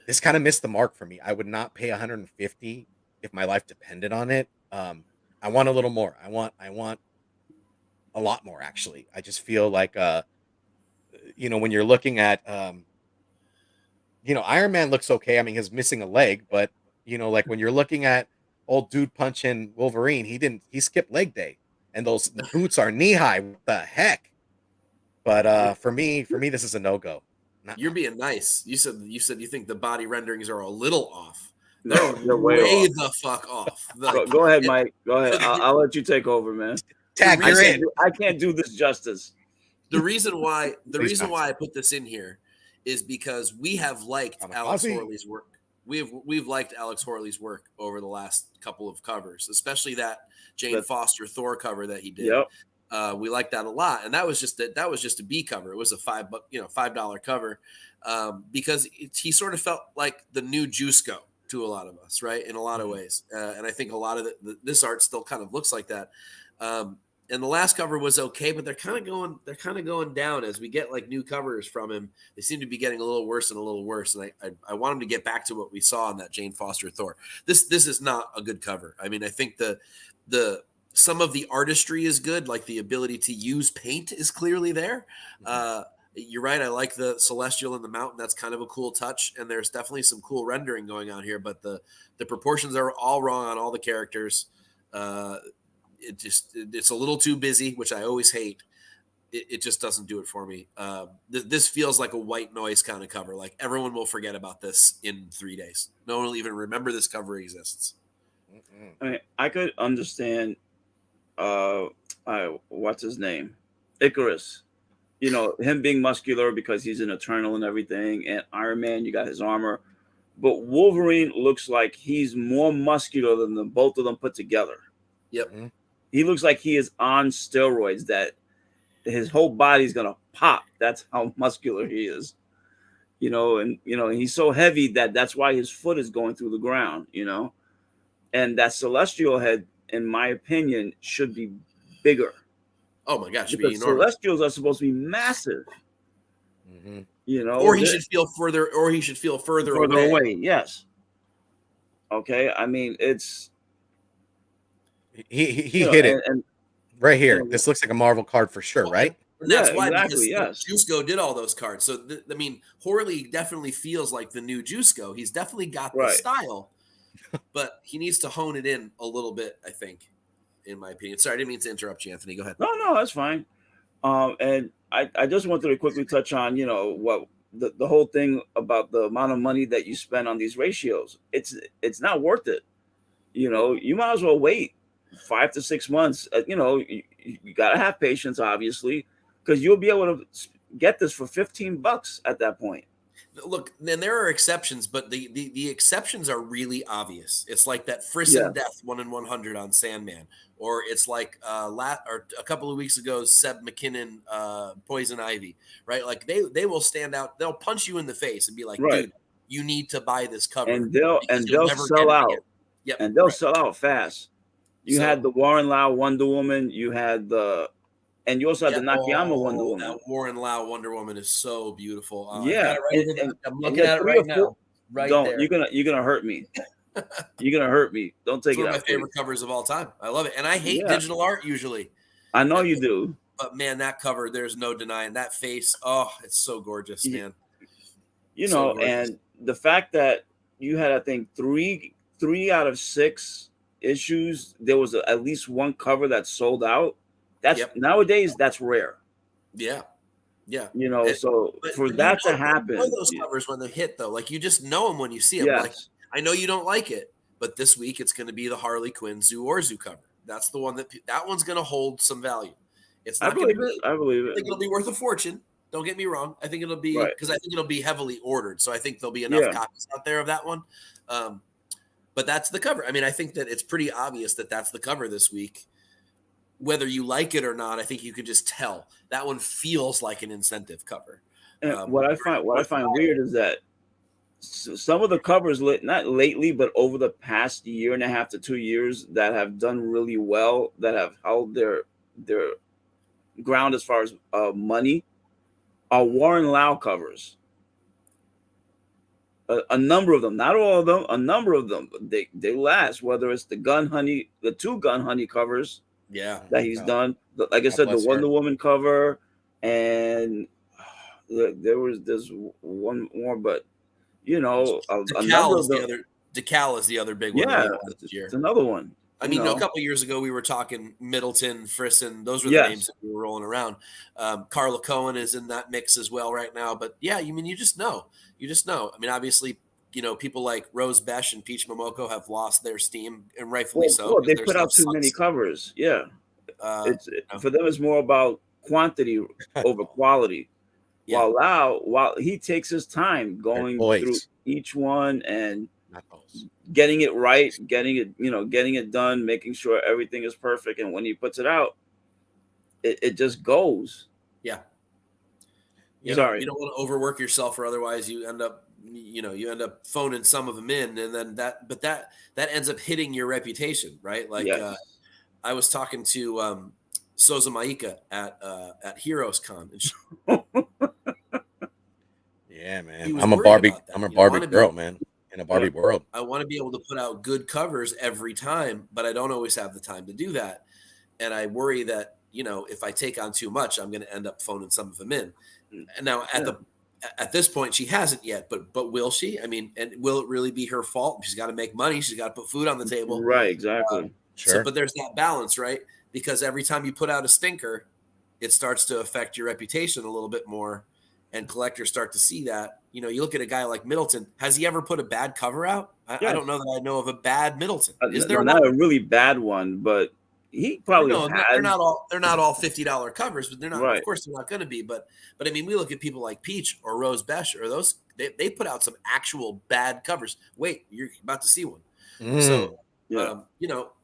this kind of missed the mark for me. I would not pay 150 if my life depended on it. I want a little more. I want a lot more, actually. I just feel like when you're looking at Iron Man looks okay. I mean, he's missing a leg, but like when you're looking at old dude punching Wolverine, he skipped leg day, and those boots are knee high. What the heck? But for me, this is a no-go. You're being nice. You said you think the body renderings are a little off. They're way the fuck off. Go ahead, Mike. Go ahead. I'll let you take over, man. Tag, you're in. I can't do this justice. The reason why I put this in here is because we have liked Alex Horley's work. We've liked Alex Horley's work over the last couple of covers, especially that Jane Foster Thor cover that he did. Yep. We liked that a lot, and that was just a B cover. It was a $5 cover because he sort of felt like the new Juiceco to a lot of us, right? In a lot of ways, and I think a lot of this art still kind of looks like that. And the last cover was okay, but they're kind of going down as we get like new covers from him. They seem to be getting a little worse and a little worse. And I want him to get back to what we saw in that Jane Foster Thor. This is not a good cover. I mean, I think the some of the artistry is good, like the ability to use paint is clearly there. You're right. I like the Celestial in the mountain. That's kind of a cool touch. And there's definitely some cool rendering going on here, but the proportions are all wrong on all the characters. It's a little too busy, which I always hate. It just doesn't do it for me. This feels like a white noise kind of cover. Like everyone will forget about this in 3 days. No one will even remember this cover exists. I mean, I could understand. What's his name? Icarus. Him being muscular because he's an Eternal and everything. And Iron Man, you got his armor. But Wolverine looks like he's more muscular than the both of them put together. Yep. Mm-hmm. He looks like he is on steroids, that his whole body's going to pop. That's how muscular he is. And he's so heavy that's why his foot is going through the ground, And that Celestial head, in my opinion, should be bigger. Oh my gosh, because Celestials are supposed to be massive. Mm-hmm. Or he should feel further away. Yes. Okay. I mean, it's he hit it and right here. This looks like a Marvel card for sure, right? And that's why, exactly, because Juiceco did all those cards. So I mean, Horley definitely feels like the new Juiceco. He's definitely got the style, but he needs to hone it in a little bit, I think, in my opinion. Sorry, I didn't mean to interrupt you, Anthony. Go ahead. No, that's fine. And I just wanted to quickly touch on, what the whole thing about the amount of money that you spend on these ratios. It's not worth it. You might as well wait 5 to 6 months. You gotta have patience, obviously, because you'll be able to get this for $15 at that point. Look, then there are exceptions, but the exceptions are really obvious. It's like that Yeah, Frisson death 1 in 100 on Sandman, or it's like or a couple of weeks ago Seb McKinnon Poison Ivy, right? Like they will stand out. They'll punch you in the face and be like, right. dude, you need to buy this cover And they'll because and you'll they'll never get sell it again. out, Yep, and they'll right. sell out fast. You had So the Warren Lau Wonder Woman. And you also had yeah, the Nakayama Wonder oh, that Woman. Warren Lau Wonder Woman is so beautiful. I've Yeah, got it right and, here. and, I'm and looking you at had it three or right four. now, right Don't there. you're gonna hurt me. You're gonna hurt me. Don't It's take one it of my out, please. favorite covers of all time. I love it, and I hate Yeah, digital art usually. I know Uh, you do. But man, that cover, there's no denying that face. Oh, it's so gorgeous, You, man. So gorgeous. and the fact that you had, I think, three out of 6 issues, there was at least one cover that sold out. That's Yep. nowadays that's rare. Yeah. Yeah. So for But that to you know happen, those covers when they hit though. Like you just know them when you see them. Like yes, I know you don't like it, but this week it's going to be the Harley Quinn Zoo Orzu cover. That's the one that one's going to hold some value. It's I not going to believe be. it. I believe I it. think it'll be worth a fortune. Don't get me wrong. I think it'll be Right. because I think it'll be heavily ordered. So I think there'll be enough Yeah. copies out there of that one. But that's the cover. I mean, I think that it's pretty obvious that that's the cover this week. Whether you like it or not, I think you can just tell that one feels like an incentive cover. And what I find weird is that some of the covers, not lately, but over the past year and a half to 2 years, that have done really well, that have held their ground as far as money, are Warren Lau covers. A number of them, not all of them, a number of them, they last. Whether it's the the 2 Gun Honey covers Yeah. that he's done, like I God said, the bless Wonder her. Woman cover, and there's one more, but a number Decal of is the them. other. Decal is the other big one that Yeah, he won this year. it's another one. I mean, a couple of years ago, we were talking Middleton, Frisson. Those were the names Yes, that we were rolling around. Carla Cohen is in that mix as well right now. But yeah, you mean you just know. You just know. I mean, obviously, people like Rose Besh and Peach Momoko have lost their steam, and rightfully so. well, they There's put no out too many sunset. covers. Yeah, No. for them, it's more about quantity over quality. Yeah. While he takes his time going through toys. each one and Not those. getting it right, getting it done, making sure everything is perfect, and when he puts it out, it just goes. Yeah. Sorry. You don't want to overwork yourself, or otherwise you end up phoning some of them in, and then that ends up hitting your reputation, right? Like Yes. I was talking to Soza Maika at Heroes Con, and Yeah, he man. was I'm a worried Barbie. about that. I'm a You know, I Barbie wanna be girl, able- man. In a Barbie world. I want to be able to put out good covers every time, but I don't always have the time to do that, and I worry that if I take on too much, I'm going to end up phoning some of them in. And now at this point, she hasn't yet, but will she? I mean, and will it really be her fault? She's got to make money. She's got to put food on the table. Right, exactly. Sure. But there's that balance, right? Because every time you put out a stinker, it starts to affect your reputation a little bit more, and collectors start to see that. You look at a guy like Middleton. Has he ever put a bad cover out? I don't know that I know of a bad Middleton. Is there not one? a really bad one, but he probably No, has. they're not all $50 covers, but they're not. Right. Of course, they're not going to be. But I mean, we look at people like Peach or Rose Besh or those. They put out some actual bad covers. Wait, you're about to see one. So Yeah.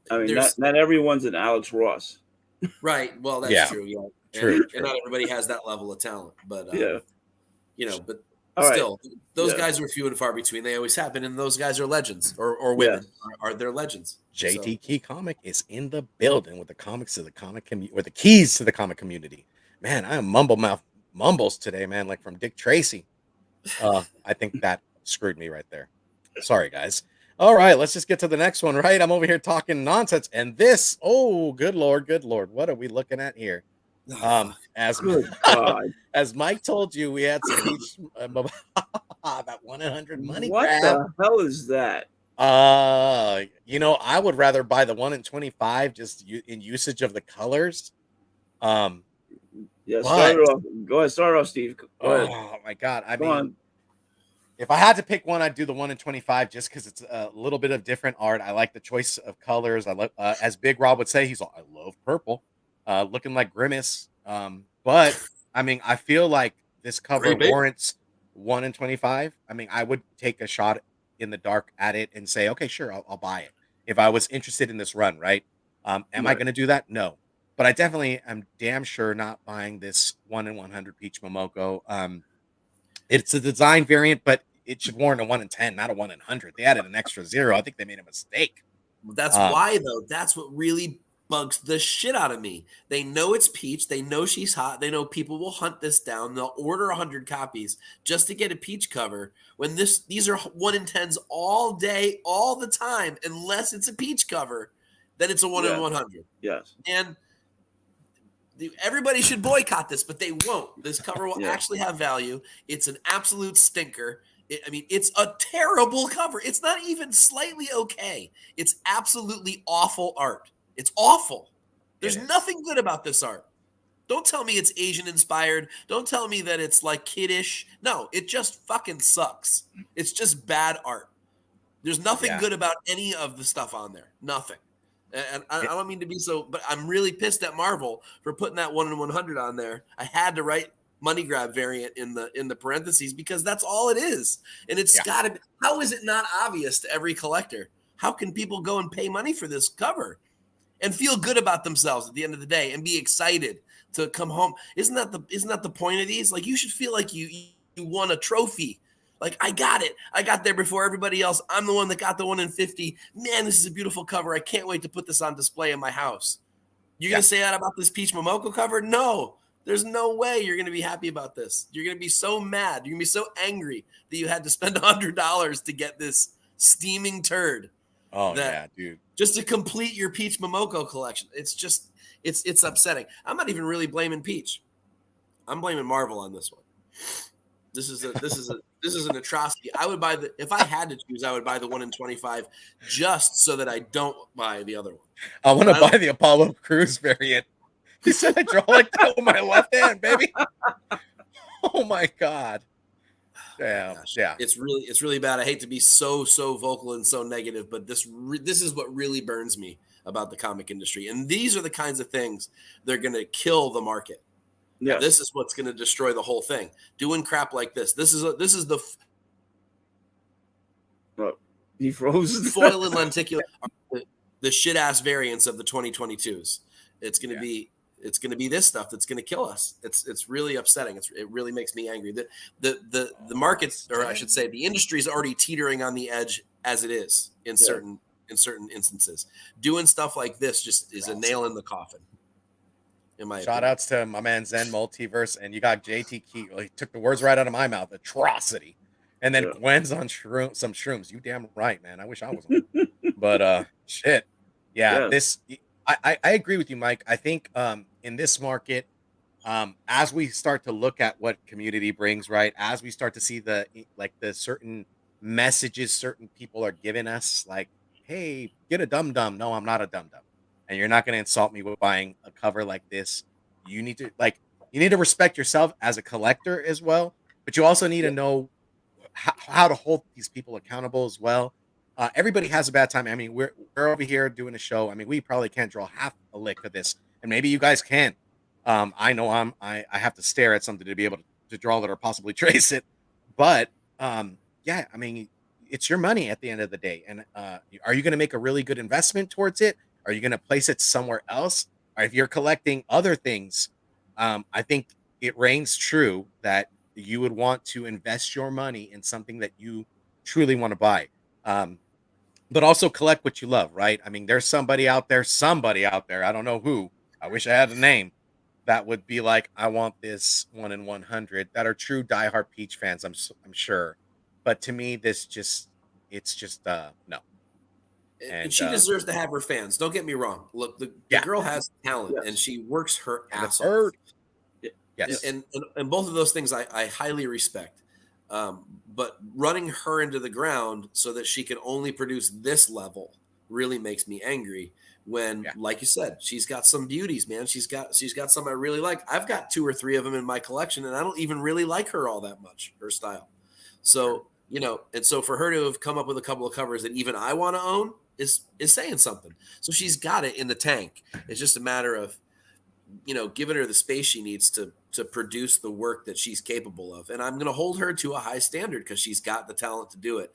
I mean, there's not everyone's an Alex Ross. right. Well, that's Yeah. true. Yeah, True. And not everybody has that level of talent. But Yeah. but All right. still, those Yeah. guys are few and far between. They always have been, and those guys are legends, or women are they're legends. JT Key Comic is in the building with the comics to the comic community, or the keys to the comic community. Man, I am mumbles today, man, like from Dick Tracy. I think that screwed me right there. Sorry, guys. All right, let's just get to the next one, right? I'm over here talking nonsense, and this, oh, good lord, what are we looking at here? As Good God. as Mike told you, we had some Peach that 1-in-100 money What grab. the hell is that? I would rather buy the 1 in 25 just in usage of the colors. Yeah, start But it off. Go ahead, start off, Steve. Go ahead. oh my god, I Go mean, on. if I had to pick one, I'd do the 1 in 25 just because it's a little bit of different art. I like the choice of colors. I love, as Big Rob would say, he's all, I love purple, looking like Grimace. But I mean, I feel like this cover Great bait. warrants 1 in 25. I mean, I would take a shot in the dark at it and say, okay, sure, I'll buy it if I was interested in this run, right? Am I Right. going to do that? No, but I definitely am damn sure not buying this 1 in 100 Peach Momoko. It's a design variant, but it should warrant a 1 in 10, not a 1 in 100. They added an extra zero. I think they made a mistake. That's Um, why, though. That's what really bugs the shit out of me. They know it's Peach. They know she's hot. They know people will hunt this down. They'll order 100 copies just to get a Peach cover. When these are 1 in 10s all day, all the time, unless it's a Peach cover, then it's a 1 in Yeah. 100. Yes. And everybody should boycott this, but they won't. This cover will Yeah. actually have value. It's an absolute stinker. I mean, it's a terrible cover. It's not even slightly okay. It's absolutely awful art. It's awful. There's It is. nothing good about this art. Don't tell me it's Asian inspired. Don't tell me that it's like kiddish. No, it just fucking sucks. It's just bad art. There's nothing Yeah. good about any of the stuff on there. Nothing. And I don't mean to be so, but I'm really pissed at Marvel for putting that 1 in 100 on there. I had to write money grab variant in the parentheses because that's all it is. And it's Yeah. got to be. How is it not obvious to every collector? How can people go and pay money for this cover and feel good about themselves at the end of the day and be excited to come home? Isn't that the point of these? Like, you should feel like you won a trophy. Like, I got it. I got there before everybody else. I'm the one that got the 1 in 50. Man, this is a beautiful cover. I can't wait to put this on display in my house. You're Yeah. going to say that about this Peach Momoko cover? No. There's no way you're going to be happy about this. You're going to be so mad. You're going to be so angry that you had to spend $100 to get this steaming turd. Oh that yeah, dude. just to complete your Peach Momoko collection. It's just it's upsetting. I'm not even really blaming Peach. I'm blaming Marvel on this one. This is an atrocity. I would buy if I had to choose, I would buy the 1 in 25 just so that I don't buy the other one. I want to buy the Apollo Crews variant. He said I draw like that with my left hand, baby. Oh my god. Damn. Gosh, Yeah. It's really bad. I hate to be so vocal and so negative, but this is what really burns me about the comic industry. And these are the kinds of things they're going to kill the market. Yeah. This is what's going to destroy the whole thing. Doing crap like this. This is the He froze. foil and lenticular, the shit ass variants of the 2022s. It's going to be this stuff that's going to kill us. It's really upsetting. It really makes me angry. The markets, or I should say, the industry is already teetering on the edge as it is in certain instances. Doing stuff like this just is a nail in the coffin. In my Shout opinion. outs to my man Zen Multiverse, and you got JT Key. He took the words right out of my mouth. Atrocity. And then Gwen's on some shrooms. You damn right, man. I wish I was on. But shit. Yeah, this I agree with you, Mike. I think in this market, as we start to look at what community brings, right? As we start to see the certain messages certain people are giving us, like, hey, get a dum-dum. No, I'm not a dum-dum. And you're not going to insult me with buying a cover like this. You need to respect yourself as a collector as well, but you also need to know how to hold these people accountable as well. Everybody has a bad time. I mean, we're over here doing a show. I mean, we probably can't draw half a lick of this, and maybe you guys can. I know I have to stare at something to be able to draw it or possibly trace it, but yeah, I mean, it's your money at the end of the day, and are you going to make a really good investment towards it? Are you going to place it somewhere else? Or if you're collecting other things, I think it reigns true that you would want to invest your money in something that you truly want to buy. But also collect what you love, right? I mean, there's somebody out there, I don't know who, I wish I had a name, that would be like, I want this 1 in 100, that are true diehard Peach fans, I'm sure. But to me, it's just no. And she deserves to have her fans. Don't get me wrong. Look, the girl has talent, and she works her ass off. Yes. And both of those things I highly respect. But running her into the ground so that she can only produce this level really makes me angry, when, Yeah. like you said, she's got some beauties, man. She's got some I really like. I've got 2 or 3 of them in my collection, and I don't even really like her all that much, her style. So, and so for her to have come up with a couple of covers that even I want to own is saying something. So she's got it in the tank. It's just a matter of, giving her the space she needs to produce the work that she's capable of. And I'm going to hold her to a high standard because she's got the talent to do it.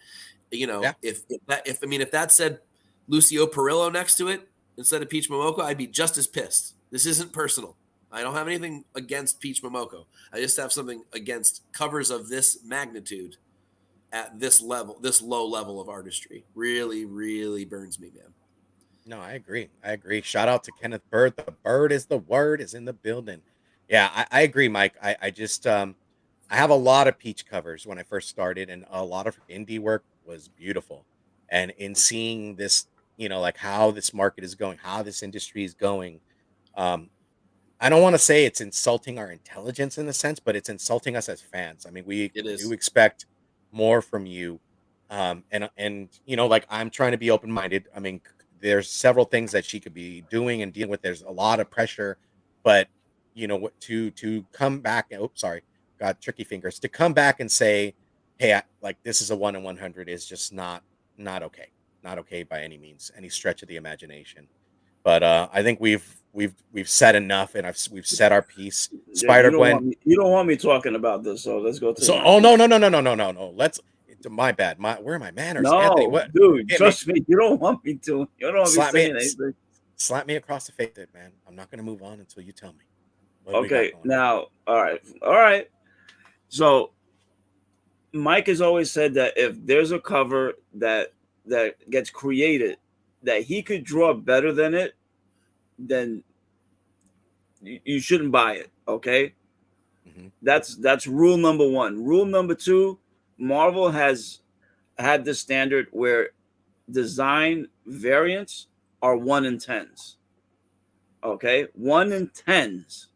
Yeah. If that said Lucio Perillo next to it instead of Peach Momoko, I'd be just as pissed. This isn't personal. I don't have anything against Peach Momoko. I just have something against covers of this magnitude at this level, this low level of artistry. Really, really burns me, man. No, I agree. I agree. Shout out to Kenneth Bird. The bird is the word is in the building. Yeah, I agree, Mike. I just I have a lot of Peach covers when I first started, and a lot of indie work was beautiful. And in seeing this, like how this market is going, how this industry is going, um, I don't want to say it's insulting our intelligence in a sense, but it's insulting us as fans. I mean, we It do is. expect more from you. And like I'm trying to be open-minded. I mean, there's several things that she could be doing and dealing with. There's a lot of pressure, but what to come back and sorry, got tricky fingers to come back and say, hey, like this is a 1 in 100 is just not okay. Not okay by any means, any stretch of the imagination. But I think we've said enough, and we've said our piece. Yeah, you Spider don't Gwen. want me. You don't want me talking about this, so let's go to the So, next oh one. no. Let's. My bad. Where are my manners, Anthony? No, What? dude, Hit me. trust me. You don't want me to. You don't want me Slap me. saying anything. Slap me across the face, man. I'm not gonna move on until you tell me what do we got Okay, going on. now, all right. So Mike has always said that if there's a cover that gets created that he could draw better than it, then you shouldn't buy it. Okay, Hmm. that's rule number one. Rule number two: Marvel has had this standard where design variants are 1 in 10s. Okay, 1 in 10s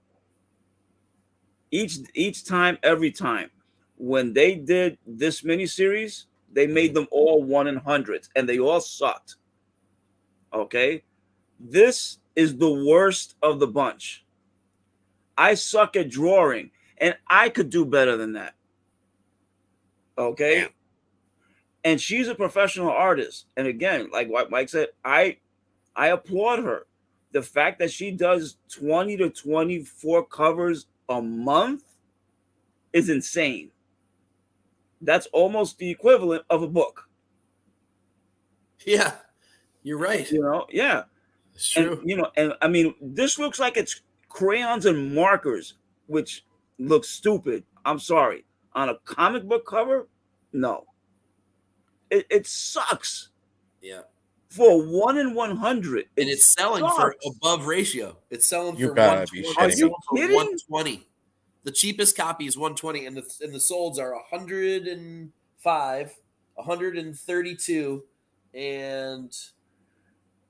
each time, every time. When they did this miniseries, they Hmm. made them all 1 in 100s, and they all sucked. Okay, this is the worst of the bunch. I suck at drawing, and I could do better than that. Damn. Okay, and she's a professional artist, and again, like what Mike said, I applaud her. The fact that she does 20 to 24 covers a month is insane. That's almost the equivalent of a book. Yeah, you're right. Yeah. It's And true. and I mean, this looks like it's crayons and markers, which looks stupid. I'm sorry. On a comic book cover, no. It sucks. Yeah. For 1 in 100. And It it's selling for sucks. above ratio. It's selling You for gotta be 120. Are It's shitting me. you selling for kidding? 120. The cheapest copy is 120, and the solds are 105, 132, and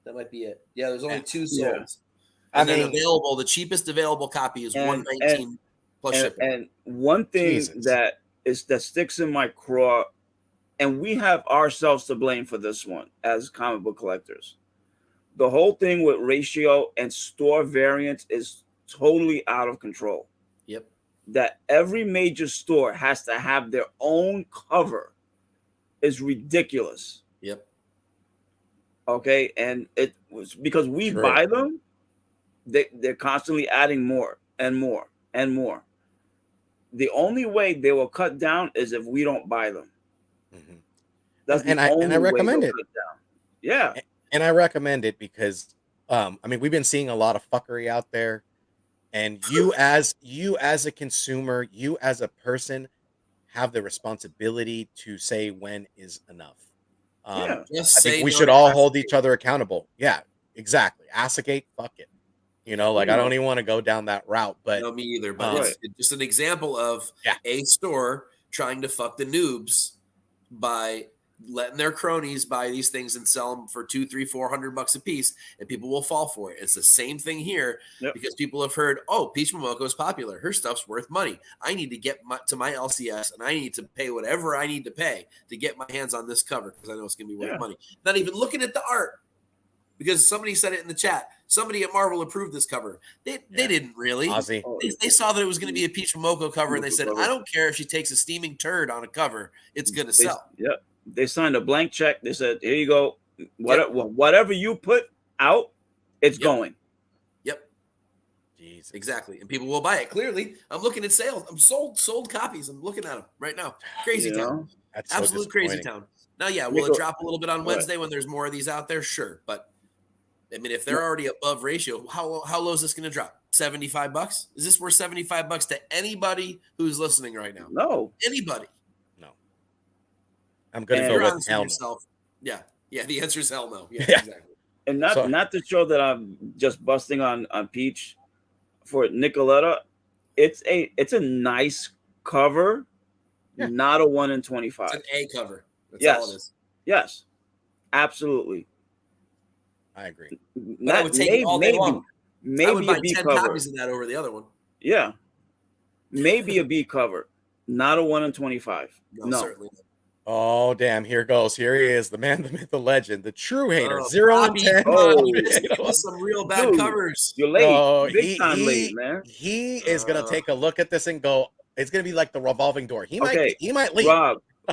that might be it. Yeah, there's only And, 2 Yeah. solds. I And then mean, available, the cheapest available copy is And 119 plus shipping. and one thing Jesus. that sticks in my craw, and we have ourselves to blame for this one as comic book collectors. The whole thing with ratio and store variants is totally out of control. Yep. That every major store has to have their own cover is ridiculous. Yep. Okay, and it was because we True. buy them, they're constantly adding more and more and more. The only way they will cut down is if we don't buy them. Hmm. That's the And I only way recommend they'll it. cut down. Yeah, And I recommend it because I mean we've been seeing a lot of fuckery out there, and you as a consumer, you as a person have the responsibility to say when is enough. yeah. Just I think say we no should to all hold each acetate. other accountable. Yeah, exactly. Assicate, fuck it. Like You I know, don't even want to go down that route, but No, me either. But um, right. it's just an example of yeah, a store trying to fuck the noobs by letting their cronies buy these things and sell them for 2, 3, 400 bucks a piece, and people will fall for it. It's the same thing here Yep. because people have heard, oh, Peach Momoko is popular. Her stuff's worth money. I need to get to my LCS and I need to pay whatever I need to pay to get my hands on this cover because I know it's going to be worth Yeah. money. Not even looking at the art. because somebody said it in the chat. Somebody at Marvel approved this cover. They didn't really. Ozzy. They saw that it was going to be a Peach Momoko cover, and they said, cover. I don't care if she takes a steaming turd on a cover. It's going to sell. Yeah. They signed a blank check. They said, here you go. Whatever you put out, it's going. Yep. Jesus. Exactly. And people will buy it. Clearly, I'm looking at sales. I'm sold copies. I'm looking at them right now. Crazy town. That's so absolute crazy town. Now, yeah, will it drop a little bit on Wednesday when there's more of these out there? Sure. But I mean, if they're already above ratio, how low is this going to drop? $75? Is this worth $75 to anybody who's listening right now? No. Anybody? No. I'm going to go with hell no. Yeah. The answer is hell no. Yeah. Exactly. And not to show that I'm just busting on Peach for Nicoletta. It's a nice cover, not a 1 in 25. It's an A cover. That's all it is. Yes, absolutely. I agree. I would take it all day long. Maybe I would buy a B 10 cover. copies of that over the other one. Yeah, maybe a B cover, not a 1 in 25. No. Certainly not. Oh, damn. Here goes. Here he is. The man, the myth, the legend, the true hater. 0 Bobby, and 10. Some real bad covers. You're late. Big time late, man. He is going to take a look at this and go, it's going to be like the revolving door. He might leave.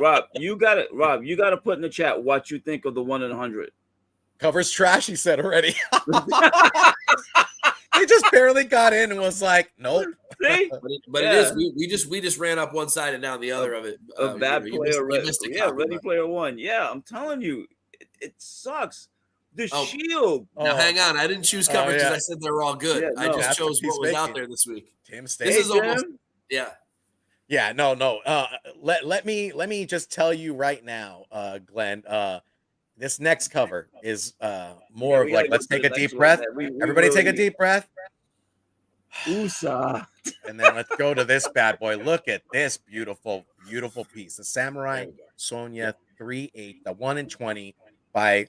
Rob, you got to put in the chat what you think of the 1 in 100. Cover's trash, he said already. They just barely got in and was like, nope. See? But it is we just ran up one side and down the other of it. A bad player, Ready Player One. Yeah, I'm telling you, it sucks. The Shield. Now hang on, I didn't choose covers because I said they were all good. I just chose what was out there this week. Tim, this is almost no. Let me just tell you right now, Glenn. This next cover is more of like, let's take a deep breath. Everybody take a deep breath. Usa. And then let's go to this bad boy. Look at this beautiful, beautiful piece. The Samurai Sonia 3/8, the 1 in 20 by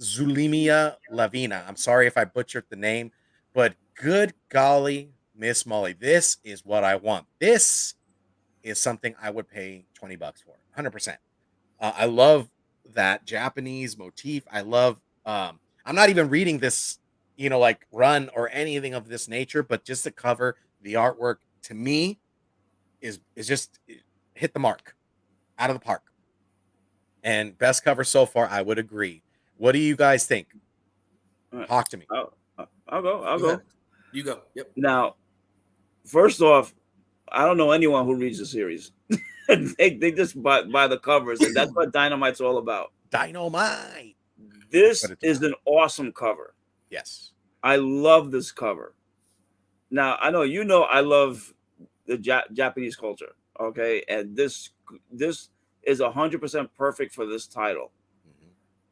Zulimia Lavina. I'm sorry if I butchered the name, but good golly, Miss Molly, this is what I want. This is something I would pay $20 for, 100%. I love that Japanese motif. I love I'm not even reading this, like run or anything of this nature, but just the cover, the artwork to me is just hit the mark, out of the park. And best cover so far, I would agree. What do you guys think? Talk to me. I'll go. You go. Yep. Now, first off, I don't know anyone who reads the series. they just buy the covers, and that's what Dynamite's all about. Dynamite. This is an awesome cover. Yes. I love this cover. Now, I know I love the Japanese culture, okay? And this is 100% perfect for this title.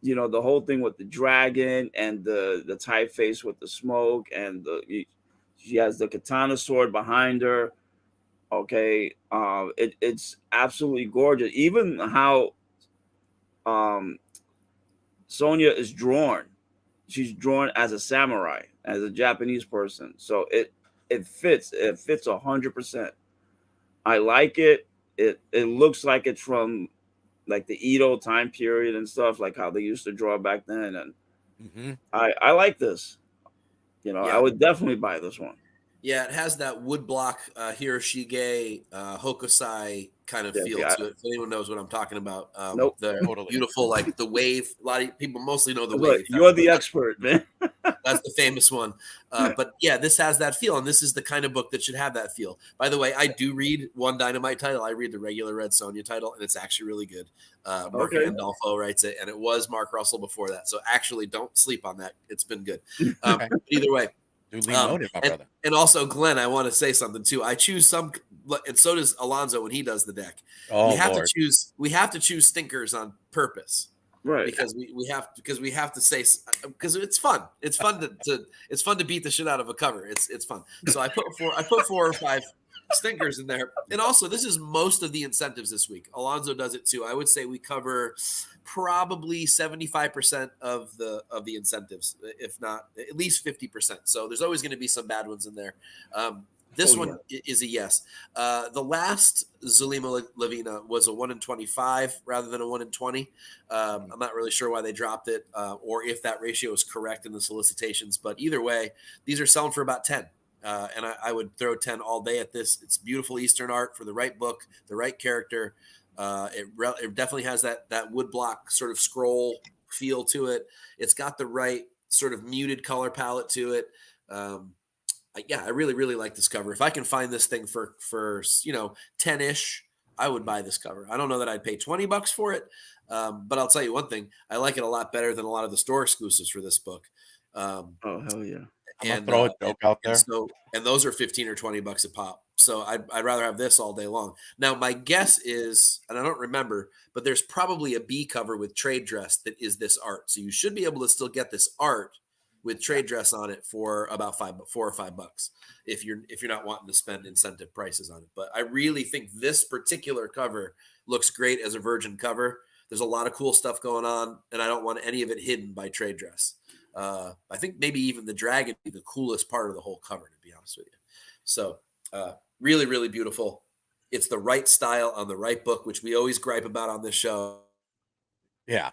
Mm-hmm. The whole thing with the dragon and the typeface with the smoke, and she has the katana sword behind her. Okay, it's absolutely gorgeous. Even how Sonya is drawn. She's drawn as a samurai, as a Japanese person. So it fits. It fits 100%. I like it. It looks like it's from like the Edo time period and stuff, like how they used to draw back then. And I like this. I would definitely buy this one. Yeah, it has that woodblock Hiroshige Hokusai kind of feel to it. If anyone knows what I'm talking about. Nope. The beautiful, like the wave. A lot of people mostly know the Look, wave. You're the expert, man. That's the famous one. But yeah, this has that feel, and this is the kind of book that should have that feel. By the way, I do read one Dynamite title. I read the regular Red Sonja title, and it's actually really good. Mark Andolfo writes it, and it was Mark Russell before that. So actually, don't sleep on that. It's been good. Either way. Duly noted, my brother. And also, Glenn, I want to say something too. I choose some, and so does Alonzo when he does the deck. Oh, we have to choose stinkers on purpose, right? Because we have to say, because it's fun. It's fun to beat the shit out of a cover. It's fun. So I put 4 or 5 stinkers in there. And also, this is most of the incentives this week. Alonzo does it too. I would say we cover probably 75% of the incentives, if not at least 50%. So there's always going to be some bad ones in there. This Oh, yeah. one is a yes. The last Zulima Lavina was a 1 in 25 rather than a 1 in 20. I'm not really sure why they dropped it or if that ratio is correct in the solicitations. But either way, these are selling for about 10. And I would throw 10 all day at this. It's beautiful Eastern art for the right book, the right character. It definitely has that woodblock sort of scroll feel to it. It's got the right sort of muted color palette to it. Yeah, I really, really like this cover. If I can find this thing for 10-ish, I would buy this cover. I don't know that I'd pay $20 for it. But I'll tell you one thing, I like it a lot better than a lot of the store exclusives for this book. Oh, hell yeah. I'm gonna throw a joke out there. And those are 15 or $20 a pop. So I'd rather have this all day long. Now, my guess is, and I don't remember, but there's probably a B cover with trade dress that is this art. So you should be able to still get this art with trade dress on it for about $4 or $5 if you're not wanting to spend incentive prices on it. But I really think this particular cover looks great as a virgin cover. There's a lot of cool stuff going on, and I don't want any of it hidden by trade dress. I think maybe even the dragon would be the coolest part of the whole cover, to be honest with you. So really, really beautiful. It's the right style on the right book, which we always gripe about on this show. Yeah.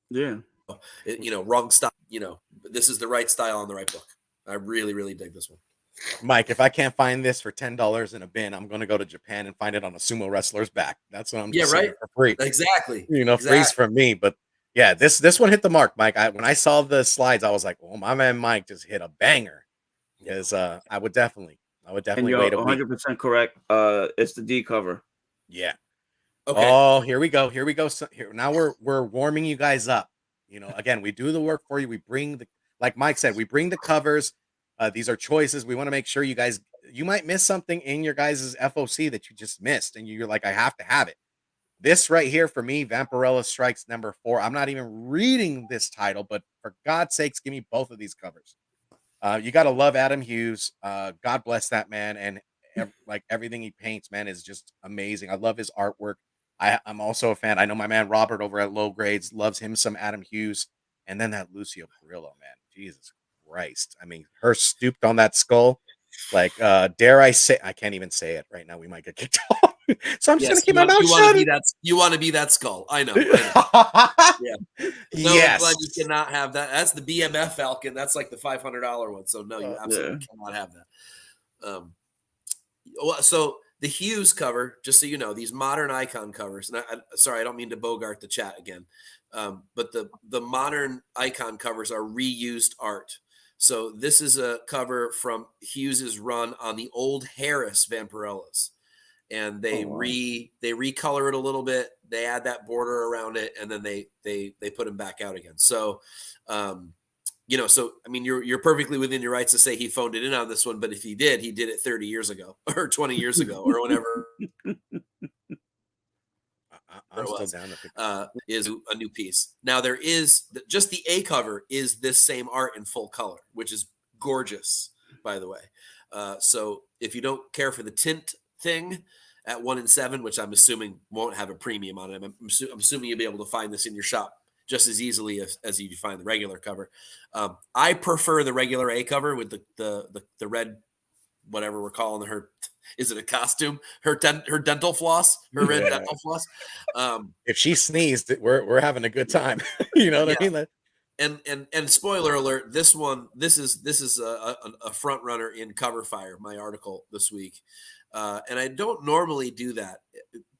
Yeah. Wrong style. This is the right style on the right book. I really, really dig this one. Mike, if I can't find this for $10 in a bin, I'm going to go to Japan and find it on a sumo wrestler's back. That's what I'm just saying, for free. Exactly. Freeze from me. But yeah, this one hit the mark, Mike. When I saw the slides, I was like, "Oh, my man Mike just hit a banger." Because I would definitely And you're wait a week. 100% correct. It's the D cover. Yeah. Okay. Oh, here we go. So, now we're warming you guys up. Again, we do the work for you. We bring like Mike said, we bring the covers. These are choices. We want to make sure you might miss something in your guys' FOC that you just missed, and you're like, I have to have it. This right here for me, Vampirella Strikes #4. I'm not even reading this title, but for God's sakes, give me both of these covers. You got to love Adam Hughes. God bless that man. And everything he paints, man, is just amazing. I love his artwork. I'm also a fan. I know my man Robert over at Low Grades loves him some Adam Hughes. And then that Lucio Perillo, man. Jesus Christ. I mean, her stooped on that skull. Like, dare I say, I can't even say it right now. We might get kicked off. So I'm just going to keep my mouth shut. You want to be that skull. I know. Yeah. No, yes. I'm glad you cannot have that. That's the BMF Falcon. That's like the $500 one. So no, you absolutely cannot have that. So the Hughes cover, just so you know, these modern icon covers, and sorry, I don't mean to bogart the chat again, but the modern icon covers are reused art. So this is a cover from Hughes's run on the old Harris Vampirellas, and they recolor it a little bit. They add that border around it, and then they put them back out again. So, so I mean, you're perfectly within your rights to say he phoned it in on this one, but if he did it 30 years ago or 20 years ago or whatever. I'm still down to is a new piece. Now there is just the A cover is this same art in full color, which is gorgeous, by the way. So if you don't care for the tint thing at 1 in 7, which I'm assuming won't have a premium on it, I'm assuming you'll be able to find this in your shop just as easily as you find the regular cover. I prefer the regular A cover with the red, whatever we're calling her. Is it a costume? Her dental floss, her red dental floss. If she sneezed, we're having a good time. You know what I mean? And spoiler alert, this is a front runner in Cover Fire, my article this week. And I don't normally do that.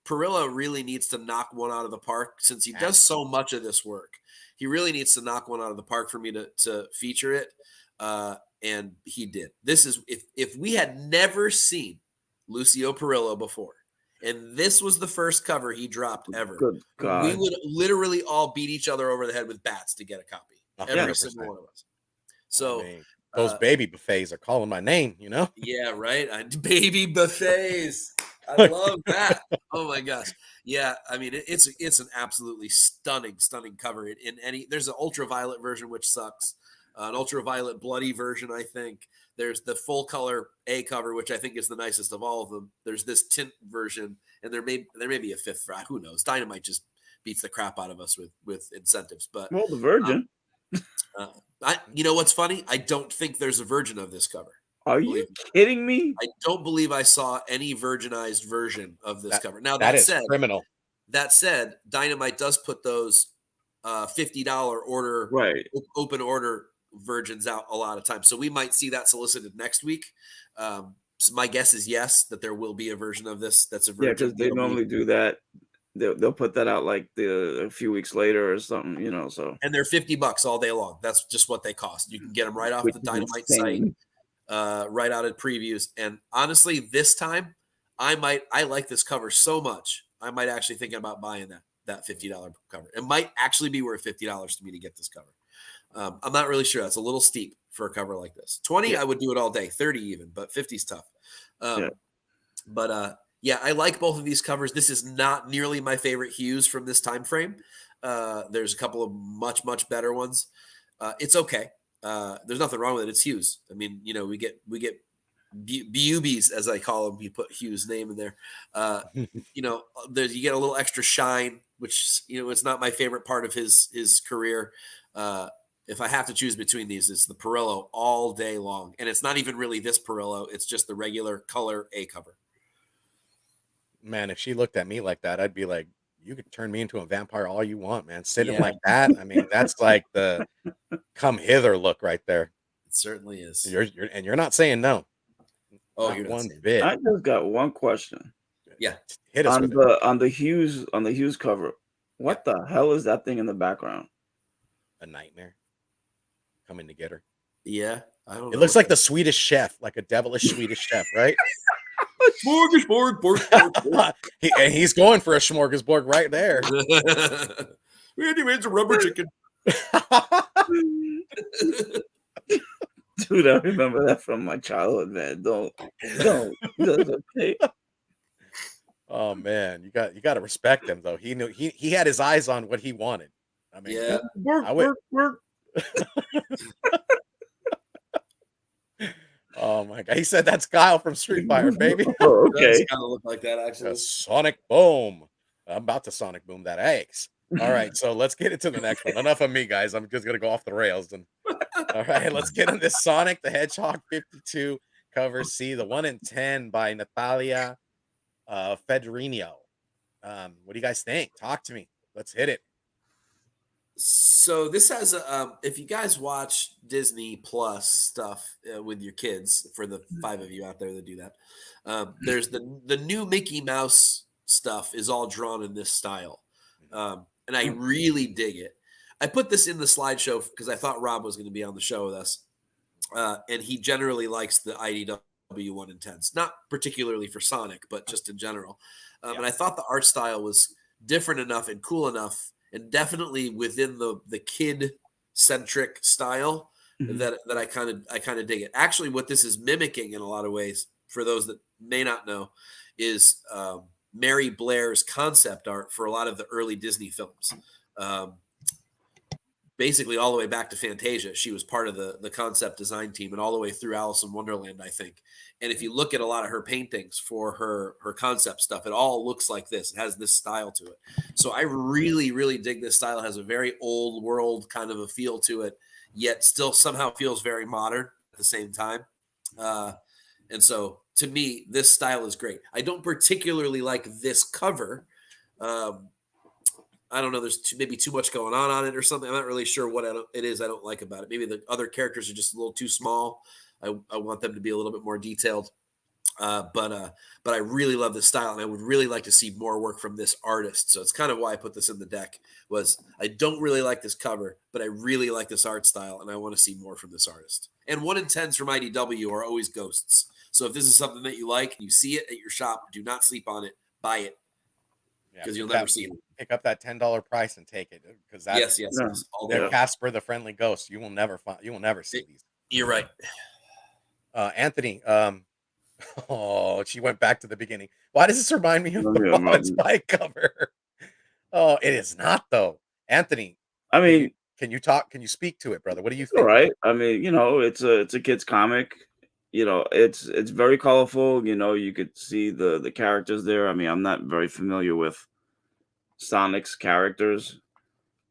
Perillo really needs to knock one out of the park since he does so much of this work. He really needs to knock one out of the park for me to feature it. And he did. This is if we had never seen Lucio Perillo before, and this was the first cover he dropped ever, Good God. we would literally all beat each other over the head with bats to get a copy. 100%. Every single one of us. So those baby buffets are calling my name, you know? Yeah, right. Baby buffets. I love that. Oh my gosh. Yeah, I mean it's an absolutely stunning cover. There's an ultraviolet version which sucks. An ultraviolet bloody version, I think. There's the full color A cover, which I think is the nicest of all of them. There's this tint version, and there may be a fifth. Who knows? Dynamite just beats the crap out of us with incentives. But the Virgin. you know what's funny? I don't think there's a version of this cover. Are you believe kidding me? I don't believe I saw any virginized version of this cover. Now That is criminal. that said, Dynamite does put those $50 order Right. open order versions out a lot of times. So we might see that solicited next week. So my guess is yes, that there will be a version of this that's a Yeah, virgin because they POV. normally do that. They'll put that out like a few weeks later or something, so And they're $50 all day long. That's just what they cost. You can get them right off which the is Dynamite site, insane. right out at previews. And honestly, this time I like this cover so much. I might actually thinking about buying that $50 cover. It might actually be worth $50 to me to get this cover. I'm not really sure. That's a little steep for a cover like this. 20, Yeah, I would do it all day. 30 even, but 50 is tough. yeah. But yeah, I like both of these covers. This is not nearly my favorite hues from this time frame. There's a couple of much better ones. It's okay. There's nothing wrong with it. It's Hughes. I mean, we get BUBs, as I call them. You put Hughes' name in there. You get a little extra shine, which it's not my favorite part of his career. If I have to choose between these, it's the Morello all day long, and it's not even really this Morello. It's just the regular color A cover. Man, if she looked at me like that, I'd be like, you could turn me into a vampire all you want, man. Sitting Yeah, like that, I mean, that's like the come hither look right there. it certainly is. You're not saying no. Oh, Not you're not one saying bit. I just got one question. Yeah. Hit us On with it. the Hughes cover, Yeah. what the hell is that thing in the background? A nightmare coming to get her. Yeah, I don't know. It looks like the Swedish chef, like a devilish Swedish chef, right? Smorgasbord. He's going for a smorgasbord right there. Randy Man's a rubber chicken. Dude, I remember that from my childhood, man. Don't. That's okay. Oh man, you got to respect him though. He knew he had his eyes on what he wanted. I mean, Yeah. I would. Oh my god, he said that's Kyle from Street Fighter, baby. Oh, It does okay. kind of look like that, actually. A sonic boom. I'm about to sonic boom that axe. All right, so let's get into the next one. Enough of me, guys. I'm just gonna go off the rails. And all right, let's get into Sonic the Hedgehog 52 cover C, the 1 in 10 by Natalia Federino. What do you guys think? Talk to me. Let's hit it. So this has if you guys watch Disney Plus stuff with your kids, for the 5 of you out there that do that, there's the new Mickey Mouse stuff is all drawn in this style, and I really dig it. I put this in the slideshow because I thought Rob was going to be on the show with us, and he generally likes the IDW 1 in 10s, not particularly for Sonic, but just in general. And I thought the art style was different enough and cool enough, and definitely within the kid centric style that I kind of dig it. Actually, what this is mimicking in a lot of ways, for those that may not know, is Mary Blair's concept art for a lot of the early Disney films. Basically, all the way back to Fantasia, she was part of the concept design team, and all the way through Alice in Wonderland, I think. And if you look at a lot of her paintings for her concept stuff, it all looks like this. It has this style to it. So I really dig this style. It has a very old world kind of a feel to it, yet still somehow feels very modern at the same time. And so to me, this style is great. I don't particularly like this cover. I don't know. There's maybe too much going on it or something. I'm not really sure what it is I don't like about it. Maybe the other characters are just a little too small. I want them to be a little bit more detailed. But I really love this style, and I would really like to see more work from this artist. So it's kind of why I put this in the deck. Was I don't really like this cover, but I really like this art style, and I want to see more from this artist. And 1 in 10s from IDW are always ghosts. So if this is something that you like and you see it at your shop, do not sleep on it. Buy it, because you'll never see it. Pick up that $10 price and take it, because that's Yes. they're Casper the Friendly Ghost. You will never see these. You're right. Anthony, oh, she went back to the beginning. Why does this remind me of the Yeah, Ball and Spike cover? Oh, it is not though. Anthony, I mean, can you talk? Can you speak to it, brother? What do you all think? right. I mean, it's a kid's comic. It's very colorful. You could see the characters there. I mean, I'm not very familiar with Sonic's characters,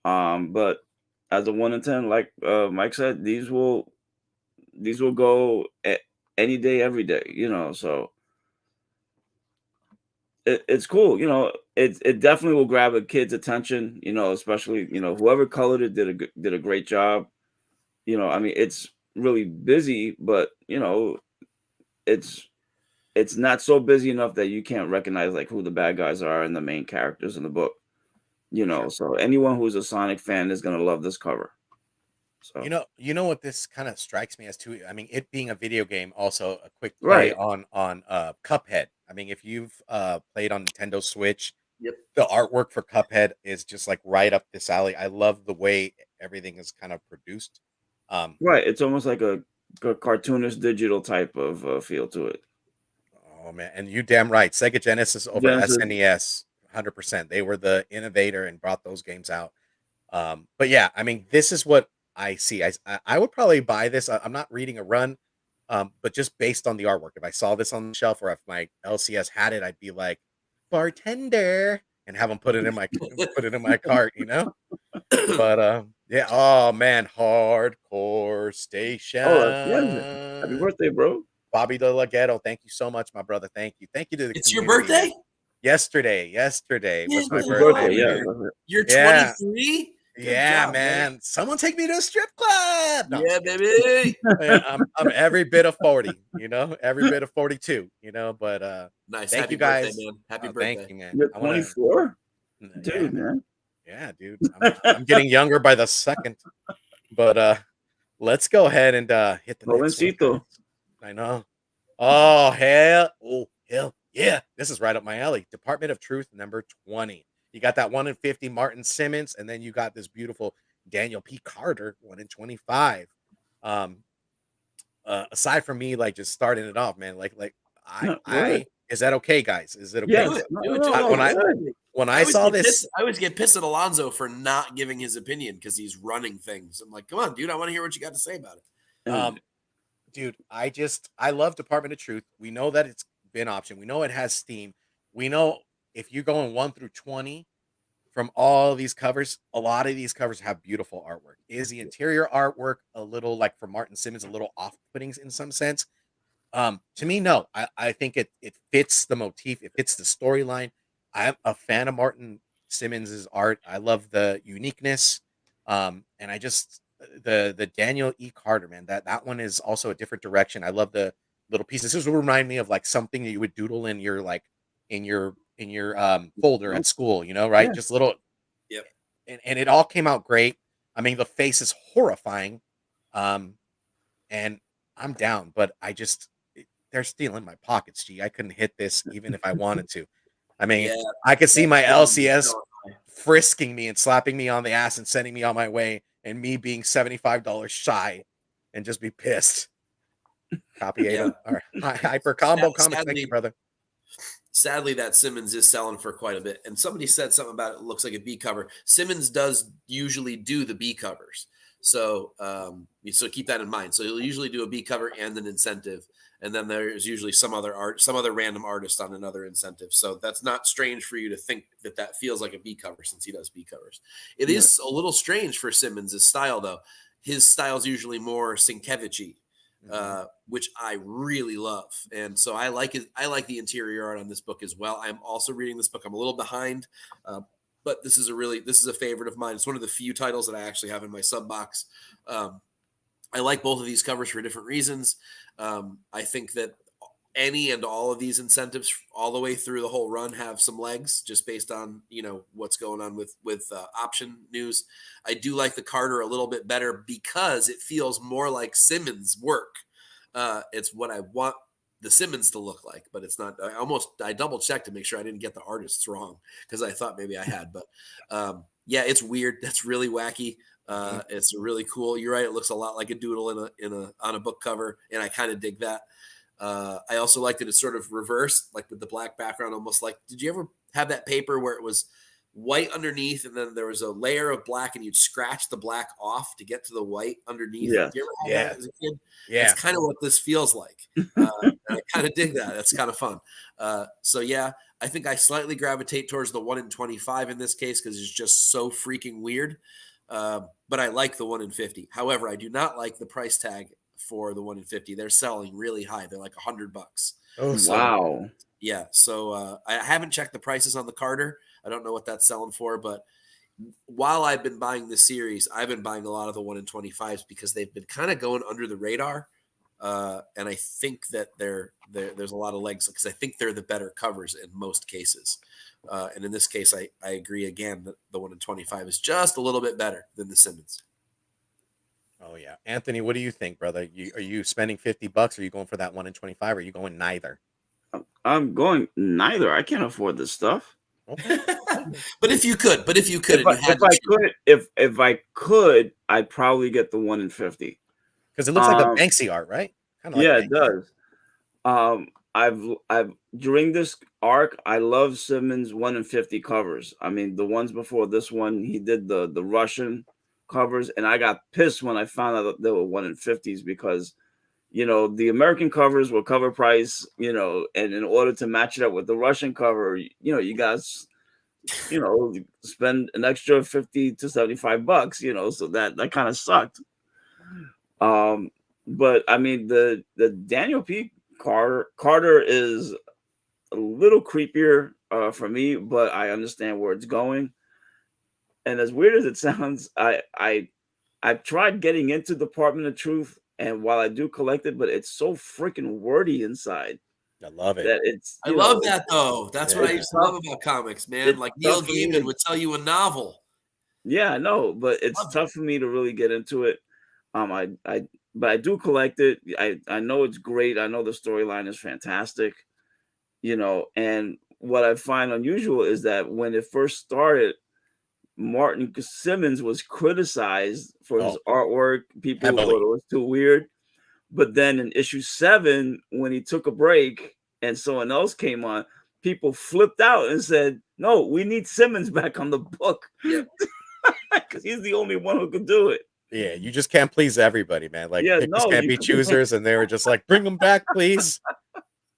but as a 1 in 10, like Mike said, these will go any day, every day, so it's cool, it definitely will grab a kid's attention, especially, whoever colored it did a great job. I mean, it's really busy, but it's it's not so busy enough that you can't recognize like who the bad guys are and the main characters in the book. Sure. So anyone who's a Sonic fan is gonna love this cover. So You know what this kind of strikes me as too. I mean, it being a video game, also a quick play right, on Cuphead. I mean, if you've played on Nintendo Switch, Yep. the artwork for Cuphead is just like right up this alley. I love the way everything is kind of produced. Um, right. It's almost like a cartoonish digital type of feel to it. oh man, and you damn right, Sega Genesis over Genesis, SNES, 100%. They were the innovator and brought those games out. But yeah, I mean, this is what I see. I would probably buy this. I'm not reading a run, but just based on the artwork. If I saw this on the shelf or if my LCS had it, I'd be like, bartender, and have them put it in my cart, you know? But yeah, oh man, hardcore oh, yeah. Happy station. birthday, bro. Bobby De La Ghetto, thank you so much, my brother. Thank you. Thank you to the It's your community, man. birthday? Yesterday was my Happy birthday, birthday, yeah. Damn. man. That's it. You're Yeah. 23? Good Yeah, job, man. man. Someone take me to a strip club. No, I'm Yeah, just kidding. baby. Yeah, I'm every bit of 40, every bit of 42, but Nice. thank Happy you birthday, guys. man. Happy Oh, thank birthday. you, man. You're I want to 24, yeah, dude, man. man. Yeah, dude. I'm getting younger by the second. But let's go ahead and hit the next one, guys. Jovencito. I know. Oh, hell yeah. This is right up my alley. Department of Truth number 20. You got that 1 in 50 Martin Simmons, and then you got this beautiful Daniel P. Carter, 1 in 25. Um, aside from me, like just starting it off, man, like No, go ahead. is that okay, guys? Is it okay? Yes. Do it. No, Do no, it. no, Do I, it. no, when go I ahead. when I saw this, I always get pissed at Alonzo for not giving his opinion because he's running things. I'm like, come on, dude. I want to hear what you got to say about it. And dude, I love Department of Truth. We know that it's been option. We know it has Steam. We know if you're going 1 through 20 from all these covers, a lot of these covers have beautiful artwork. Is the interior artwork a little like for Martin Simmons, a little off-putting in some sense? To me, no. I think it fits the motif, it fits the storyline. I'm a fan of Martin Simmons's art. I love the uniqueness. And I just the Daniel E. Carter, man, that one is also a different direction. I love the little pieces. This will remind me of like something that you would doodle in your like in your folder no, at school, right? yeah. Just little Yep. and it all came out great. I mean, the face is horrifying. Um, and I'm down, but they're stealing my pockets, G. I couldn't hit this even if I wanted to. I mean, Yeah. I could see That my Simmons is LCS so high. frisking me and slapping me on the ass and sending me on my way, and me being $75 shy and just be pissed. Copy Yeah. Ada or Hyper Combo Comics. Thank you, Sadly, brother. sadly, that Simmons is selling for quite a bit. And somebody said something about it looks like a B cover. Simmons does usually do the B covers. So so keep that in mind. So he'll usually do a B cover and an incentive. And then there's usually some other random artist on another incentive. So that's not strange for you to think that that feels like a B cover since he does B covers. It Yeah. is a little strange for Simmons' style though. His style is usually more Sienkiewicz-y, which I really love. And so I like it. I like the interior art on this book as well. I'm also reading this book. I'm a little behind, but this is a favorite of mine. It's one of the few titles that I actually have in my sub box. I like both of these covers for different reasons. I think that any and all of these incentives all the way through the whole run have some legs just based on what's going on with option news. I do like the Carter a little bit better because it feels more like Simmons work. It's what I want the Simmons to look like, but it's not. I double checked to make sure I didn't get the artists wrong because I thought maybe I had, but yeah, it's weird. That's really wacky. It's really cool. You're right. It looks a lot like a doodle on a book cover, and I kind of dig that. I also like that it's sort of reversed, like with the black background, almost like. Did you ever have that paper where it was white underneath, and then there was a layer of black, and you'd scratch the black off to get to the white underneath? Yeah. Do you ever have Yeah. that as a kid? Yeah. That's kind of what this feels like. And I kind of dig that. That's kind of fun. So yeah, I think I slightly gravitate towards the 1 in 25 in this case because it's just so freaking weird. But I like the 1 in 50. However, I do not like the price tag for the 1 in 50. They're selling really high. They're like $100. Oh, So Wow. yeah, so I haven't checked the prices on the Carter. I don't know what that's selling for, but while I've been buying this series, I've been buying a lot of the 1 in 25s because they've been kind of going under the radar. And I think that there's a lot of legs because I think they're the better covers in most cases. And in this case, I agree again that the 1 in 25 is just a little bit better than the Simmons. Oh yeah, Anthony, what do you think, brother? Are you spending $50? Or are you going for that 1 in 25? Or are you going neither? I'm going neither. I can't afford this stuff. Okay. But if you could, and you had to choose. If I could, I'd probably get the 1 in 50. Because it looks like a Banksy art, right? Kind of like Yeah, it Banksy. does. I've during this arc, I love Simmons 1 in 50 covers. I mean, the ones before this one, he did the Russian covers, and I got pissed when I found out that they were 1 in 50s because the American covers were cover price, and in order to match it up with the Russian cover, you guys, spend an extra 50 to $75, so that kind of sucked. But I mean, the Daniel P. Carter is a little creepier for me, but I understand where it's going. And as weird as it sounds, I've tried getting into Department of Truth, and while I do collect it, but it's so freaking wordy inside I love it. that it's I love that though. That's what I Yeah. used to love about comics, man. It's Like Neil tough for me Gaiman to- would tell you a novel. Yeah, I know, but it's Love it. tough for me to really get into it. But I do collect it. I know it's great. I know the storyline is fantastic, and what I find unusual is that when it first started, Martin Simmons was criticized for his artwork. People Heavily. thought it was too weird. But then in issue 7, when he took a break and someone else came on, people flipped out and said, "No, we need Simmons back on the book." Yep. Because he's the only one who could do it. Yeah, you just can't please everybody, man. Like Yeah, pickers no, can't you be can't. choosers, and they were just like, "Bring them back, please."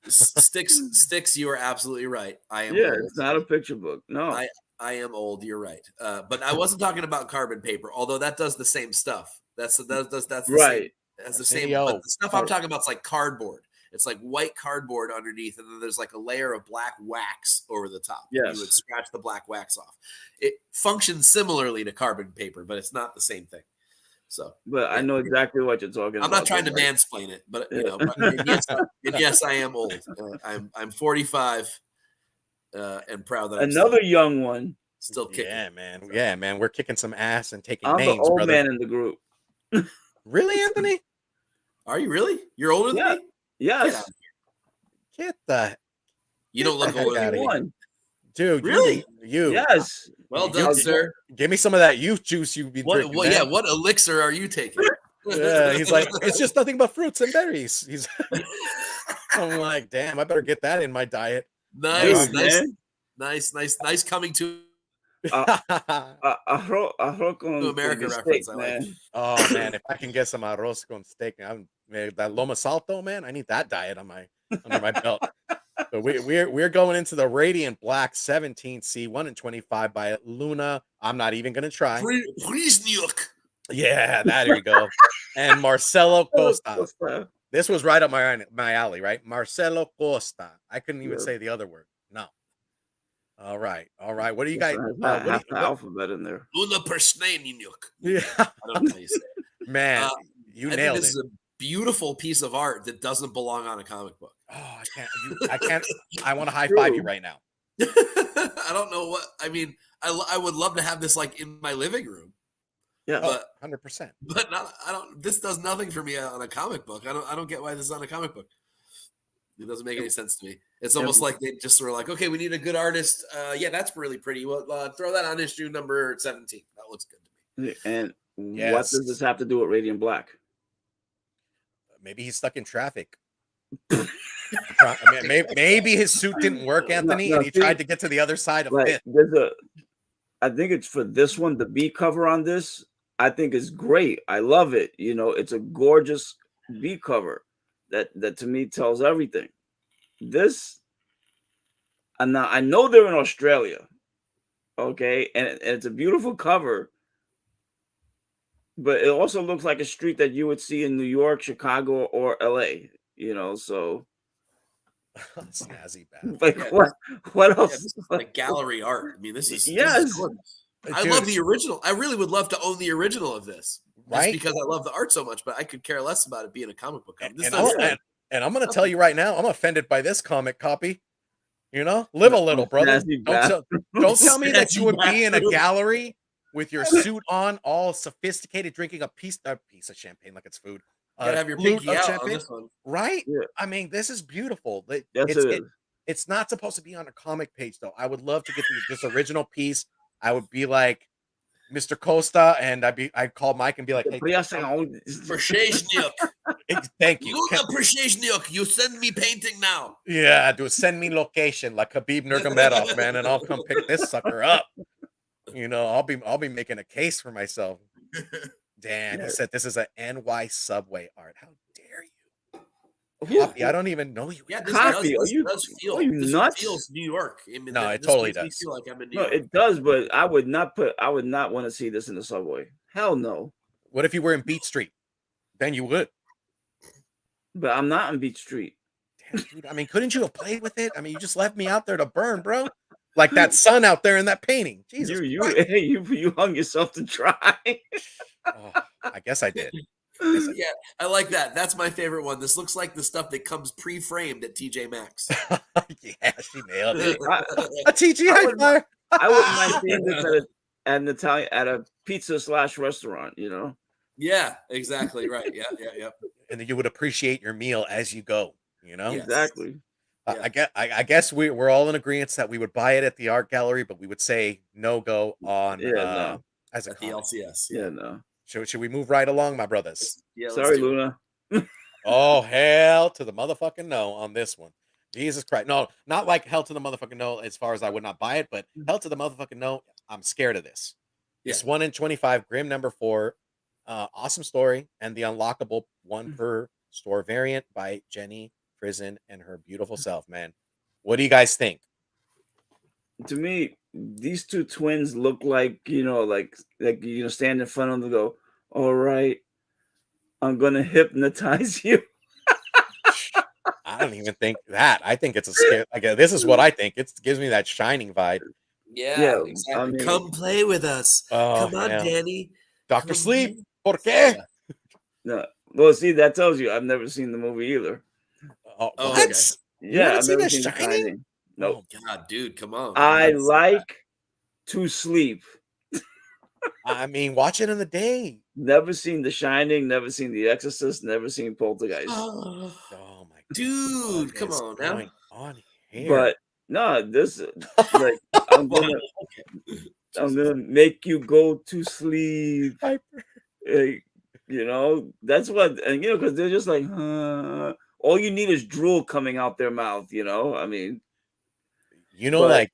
Sticks, you are absolutely right. I am Yeah, old. it's not a picture book. No. I am old. You're right. But I wasn't talking about carbon paper, although that does the same stuff. That's the same. Right. That's the same. Arsenio. But the stuff I'm talking about is like cardboard. It's like white cardboard underneath, and then there's like a layer of black wax over the top. Yes. You would scratch the black wax off. It functions similarly to carbon paper, but it's not the same thing. So, But I know exactly what you're talking about. I'm not trying to mansplain it, but yes, I am old. I'm 45 and proud that I'm Another young one. still kicking. Yeah, man. Yeah, man. We're kicking some ass and taking I'm the names, old brother. man in the group. Really, Anthony? Are you really? You're older than Yeah. me? Yes. Get the You don't look Get the heck older than outta me. here. 41. dude. Really? You. Yes. Well You- done, you- sir. Give me some of that youth juice you be drinking. What? Yeah. man. What elixir are you taking? Yeah, he's like, it's just nothing but fruits and berries. I'm like, damn, I better get that in my diet. nice, Dude, nice coming to Arroz con America con reference. steak, I like. man. Oh man, if I can get some arroz con steak, man, that Loma Salto, man, I need that diet on under my belt. So we're going into the Radiant Black 17C 1 in 25 by Luna. I'm not even gonna try. Prisniuk. Yeah, there you go. And Marcelo Costa. This was right up my alley, right? Marcelo Costa. I couldn't even Yeah. say the other word. No. All right. What do you guys? Half the alphabet in there. Una Persnaniuk. Yeah, I don't know how you say it. man, you I think nailed this it. is a beautiful piece of art that doesn't belong on a comic book. Oh, I can't. I want to high five you right now. I don't know what I mean. I would love to have this like in my living room, Yeah. Oh, but 100%. but not, I don't. This does nothing for me on a comic book. I don't get why this is on a comic book. It doesn't make any sense to me. It's almost like they just were like, okay, we need a good artist. Yeah, that's really pretty. Well, throw that on issue number 17. That looks good to me. And what Yes. does this have to do with Radiant Black? Maybe he's stuck in traffic. Maybe his suit didn't work, Anthony, No, and he see, tried to get to the other side of Like fifth. I think it's for this one, the B cover on this, I think is great. I love it. It's a gorgeous B cover that to me tells everything. This, and now I know they're in Australia, okay, and it's a beautiful cover, but it also looks like a street that you would see in New York, Chicago, or LA. So Snazzy bath. like Yeah, what yeah, else? this is like gallery art. I mean, this is Yes, gorgeous. I Dude, love the original. I really would love to own the original of this, just right? because I love the art so much. But I could care less about it being a comic book cover. This And does I'm gonna tell nothing. you right now, I'm offended by this comic copy. Live a little, brother. Snazzy Don't tell, bathroom. don't tell me that you Snazzy would be in a bathroom. gallery with your suit on, all sophisticated, drinking a piece of champagne like it's food. Gotta have your Flute pinky of out on champagne, this one. right? Yeah, I mean, this is beautiful. yes, it is. It's not supposed to be on a comic page though. I would love to get this original piece. I would be like Mr. Costa, and I'd call Mike and be like, "Hey, Prasheshniuk. thank you. Luna Prasheshniuk, you send me painting now. Yeah, do send me location like Khabib Nurmagomedov, man, and I'll come pick this sucker up. I'll be making a case for myself. Dan, he said this is a NY Subway art. How dare you? Copy, I don't even know you. Yeah, Copy? this does feel. Are you This nuts? feels New York. I mean, No, it this totally makes me does. feel like I'm in New No, York. it does, but I would not want to see this in the subway. Hell no. What if you were in Beat Street? Then you would. But I'm not on Beach Street. Damn, dude, I mean, couldn't you have played with it? I mean, you just left me out there to burn, bro. Like that sun out there in that painting. Jesus Christ. You hung yourself to dry. Oh, I guess I did. Yeah, I like that. That's my favorite one. This looks like the stuff that comes pre-framed at TJ Maxx. Yeah, she nailed it. I, A TG high five. I wouldn't mind seeing this at a pizza / restaurant. Yeah, exactly right. Yeah. And then you would appreciate your meal as you go. Yes. Exactly. Yeah. I guess we're all in agreement that we would buy it at the art gallery, but we would say no go on No. as a At the comic. LCS. Yeah, no. Should we move right along, my brothers? Yeah. Sorry, Luna. Oh, hell to the motherfucking no on this one. Jesus Christ. No, not like hell to the motherfucking no as far as I would not buy it, but hell to the motherfucking no. I'm scared of this. This 1 in 25, Grim number 4. Awesome story. And the unlockable 1 per store variant by Jenny Prison and her beautiful self, man. What do you guys think? To me, these two twins look like stand in front of them and go, all right, I'm gonna hypnotize you. I don't even think that. I think it's a scare. This is what I think. It gives me that Shining vibe. Yeah, exactly. I mean, come play with us. Oh, Come on, yeah. Danny. Dr. Come Sleep. play. Por qué? no. Well, see, that tells you I've never seen the movie either. Oh, Oh, what? okay. Yeah, haven't I've seen never The seen The Shining? Shining. No, God, dude, come on. I That's- like to sleep. I mean, watch it in the day. Never seen The Shining. Never seen The Exorcist. Never seen Poltergeist. Oh, Oh my dude, God, come what is on now. going on here? But no, this like I'm gonna make you go to sleep. That's what, and because they're just like, all you need is drool coming out their mouth. I mean, but like,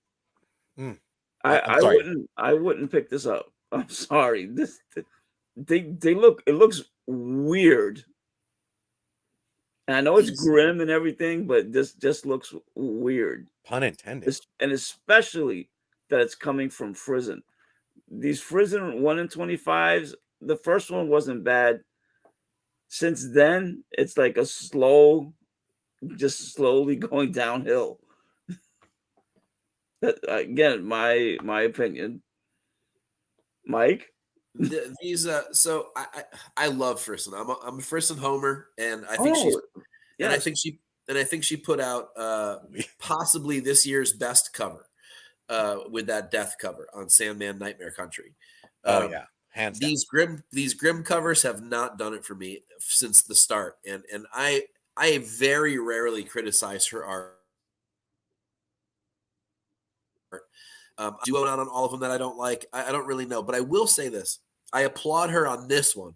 I sorry. wouldn't pick this up. I'm sorry. It looks weird. And I know it's grim and everything, but this just looks weird. Pun intended. And especially that it's coming from Frizen. These Frizen 1 in 25s, the first one wasn't bad. Since then, it's like a slowly going downhill. Again, my opinion. Mike? These so I love Frisson. I'm a Frisson homer, and I think and I think she put out possibly this year's best cover with that death cover on Sandman Nightmare Country. Oh yeah, hands down. These grim covers have not done it for me since the start, and I very rarely criticize her art. Do out on all of them that I don't like. I don't really know, but I will say this: I applaud her on this one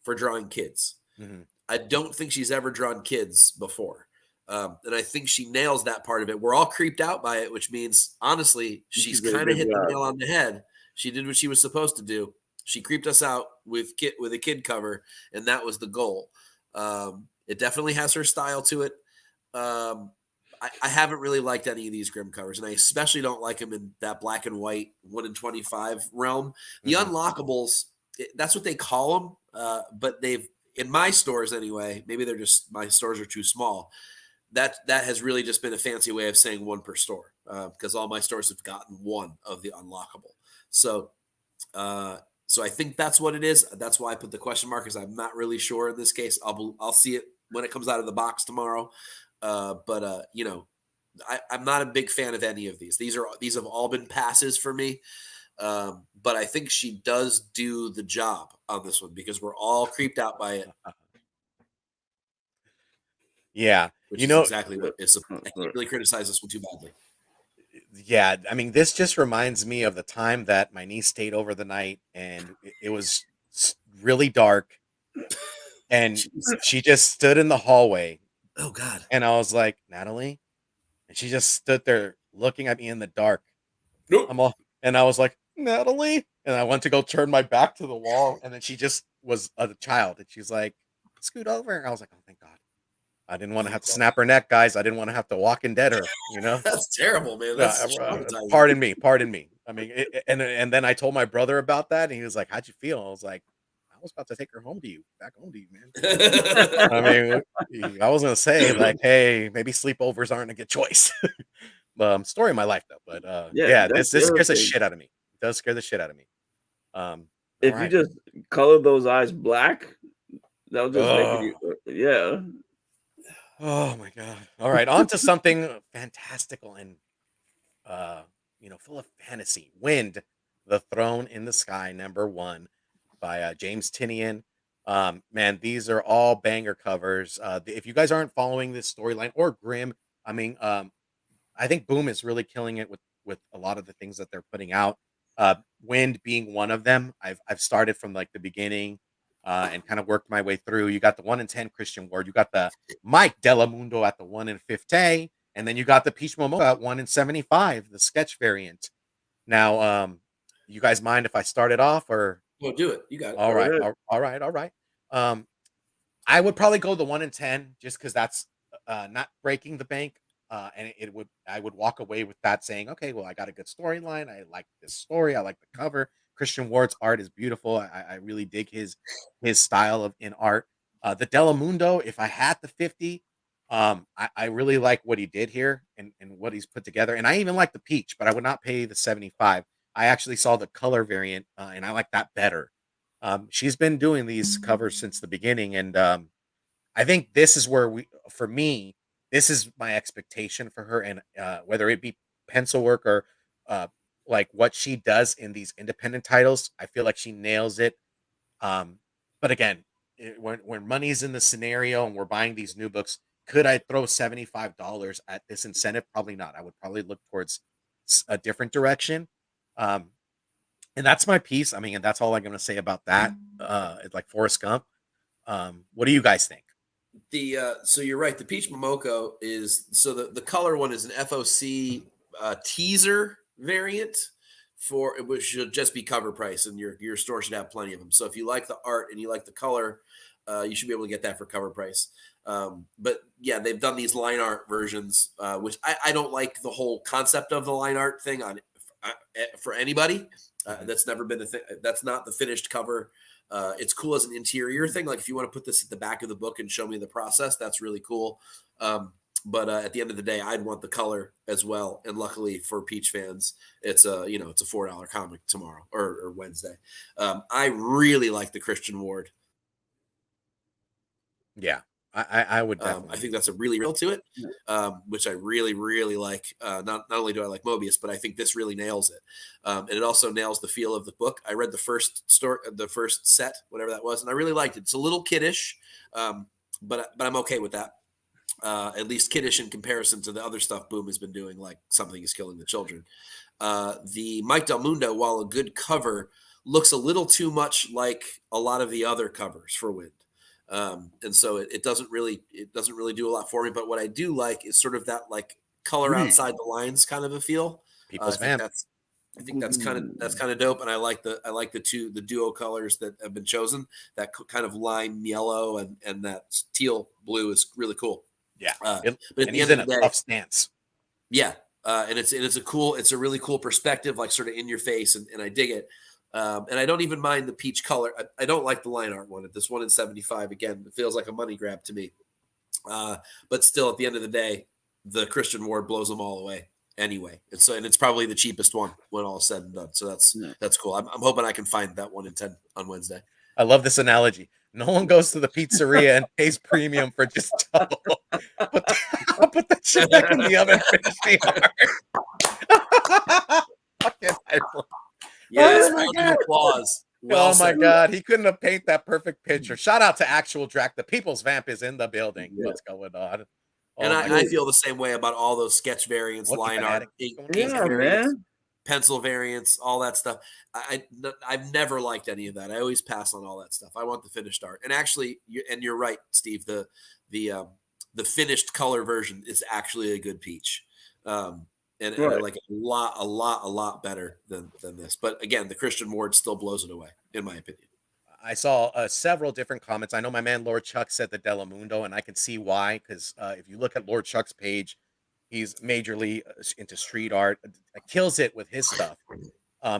for drawing kids. Mm-hmm. I don't think she's ever drawn kids before, and I think she nails that part of it. We're all creeped out by it, which means honestly, she's kind of hit the nail on the head. She did what she was supposed to do. She creeped us out with a kid cover, and that was the goal. It definitely has her style to it. I haven't really liked any of these grim covers, and I especially don't like them in that black and white 1 in 25 realm. The unlockables that's what they call them. But they've, in my stores anyway, maybe they're just, my stores are too small. That has really just been a fancy way of saying one per store, because all my stores have gotten one of the unlockable. So so I think that's what it is. That's why I put the question mark, because I'm not really sure in this case. I'll see it when it comes out of the box tomorrow. But you know, I'm not a big fan of any of these. These have all been passes for me. But I think she does do the job on this one, because we're all creeped out by it, Yeah. which You is know, exactly what is. I can't really criticize this one too badly. yeah, I mean, this just reminds me of the time that my niece stayed over the night and it was really dark and Jeez. she just stood in the hallway Oh God. and I was like, Natalie, and she just stood there looking at me in the dark. Nope. I'm all, and I was like, Natalie, and I went to go turn my back to the wall, and then she just was a child, and she's like, scoot over. I was like, oh, thank God. I didn't want to have to snap her neck, guys. I didn't want to have to Walking Dead her, you know? That's terrible, man. That's traumatizing. Pardon me, pardon me. I mean, and then I told my brother about that, and he was like, "How'd you feel?" I was like, "I was about to take her home to you, back home to you, man." I mean, I was gonna say like, "Hey, maybe sleepovers aren't a good choice." Story of my life though, but Yeah, yeah, that's this the other scares the thing. shit out of me. It does scare the shit out of me. All If you right. just color those eyes black, that'll just make it. Oh, Yeah. oh my God. All right, on to something fantastical and uh, full of fantasy. Wind, The Throne in the Sky, #1 by James Tinian. Man, these are all banger covers. If you guys aren't following this storyline or Grimm, I mean, I think Boom is really killing it with a lot of the things that they're putting out. Wind being one of them. I've started from like the beginning and kind of worked my way through. You got the 1 in 10 Christian Ward. You got the Mike Delamundo at the 1 in 50, and then you got the Peach Momoa at 1 in 75, the sketch variant. Now, you guys mind if I start it off or? Well, do it. You got it. All Go right, ahead. all right, all right. Um, I would probably go the 1 in 10 just because that's not breaking the bank. And I would walk away with that saying, okay, well, I got a good storyline. I like this story. I like the cover. Christian Ward's art is beautiful. I really dig his style of in art. The Delamundo, if I had the 50, I really like what he did here and what he's put together. And I even like the peach, but I would not pay the 75. I actually saw the color variant, and I like that better. She's been doing these covers since the beginning, and I think this is where for me, this is my expectation for her, and whether it be pencil work or uh, like what she does in these independent titles, I feel like she nails it. Um, but again, when money's in the scenario and we're buying these new books, could I throw $75 at this incentive? Probably not. I would probably look towards a different direction. Um, and that's my piece. I mean, and that's all I'm going to say about that. It's like Forrest Gump. What do you guys think? So you're right. The Peach Momoko is, so the color one is an FOC teaser variant, which should just be cover price, and your store should have plenty of them. So if you like the art and you like the color, you should be able to get that for cover price. But yeah, they've done these line art versions, which I don't like the whole concept of the line art thing for anybody. That's never been a thing. That's not the finished cover. It's cool as an interior thing. Like if you want to put this at the back of the book and show me the process, that's really cool. But at the end of the day, I'd want the color as well. And luckily for Peach fans, it's it's a $4 comic tomorrow or Wednesday. I really like the Christian Ward. Yeah, I would I definitely. think that's a really real to it, which I really, really like. Not only do I like Mobius, but I think this really nails it. And it also nails the feel of the book. I read the first story, the first set, whatever that was, and I really liked it. It's a little kiddish, but I'm okay with that. At least kiddish in comparison to the other stuff Boom has been doing, like Something is Killing the Children. The Mike Del Mundo, while a good cover, looks a little too much like a lot of the other covers for Wind. And so it doesn't really do a lot for me. But what I do like is sort of that like color outside the lines kind of a feel. I People's think vamp. that's kind of dope, and I like the duo colors that have been chosen. That kind of lime yellow and that teal blue is really cool. Yeah, But at and the he's end in of a the day, tough stance. yeah, and it's a really cool perspective, like sort of in your face, and I dig it. And I don't even mind the peach color. I don't like the line art one. At this 1 in 75, again, it feels like a money grab to me. But still, at the end of the day, the Christian Ward blows them all away anyway. And it's probably the cheapest one when all is said and done. So that's cool. I'm hoping I can find that 1 in 10 on Wednesday. I love this analogy. No one goes to the pizzeria and pays premium for just double. Put the check in the oven, finish the art. Fucking Yes, oh my round God. of applause. Well oh my said. God, he couldn't have painted that perfect picture. Shout out to Actual Drac. The People's Vamp is in the building. Yeah. What's going on? And Oh my I feel the same way about all those sketch variants, What's line art, fanatic? ink Yeah, variants, man. pencil variants, all that stuff. I've never liked any of that. I always pass on all that stuff. I want the finished art. And actually, you're right, Steve. The finished color version is actually a good peach, and I Right. like it a lot better than this. But again, the Christian Ward still blows it away, in my opinion. I saw several different comments. I know my man Lord Chuck said the Delamundo, and I can see why. Because if you look at Lord Chuck's page, he's majorly into street art. Kills it with his stuff.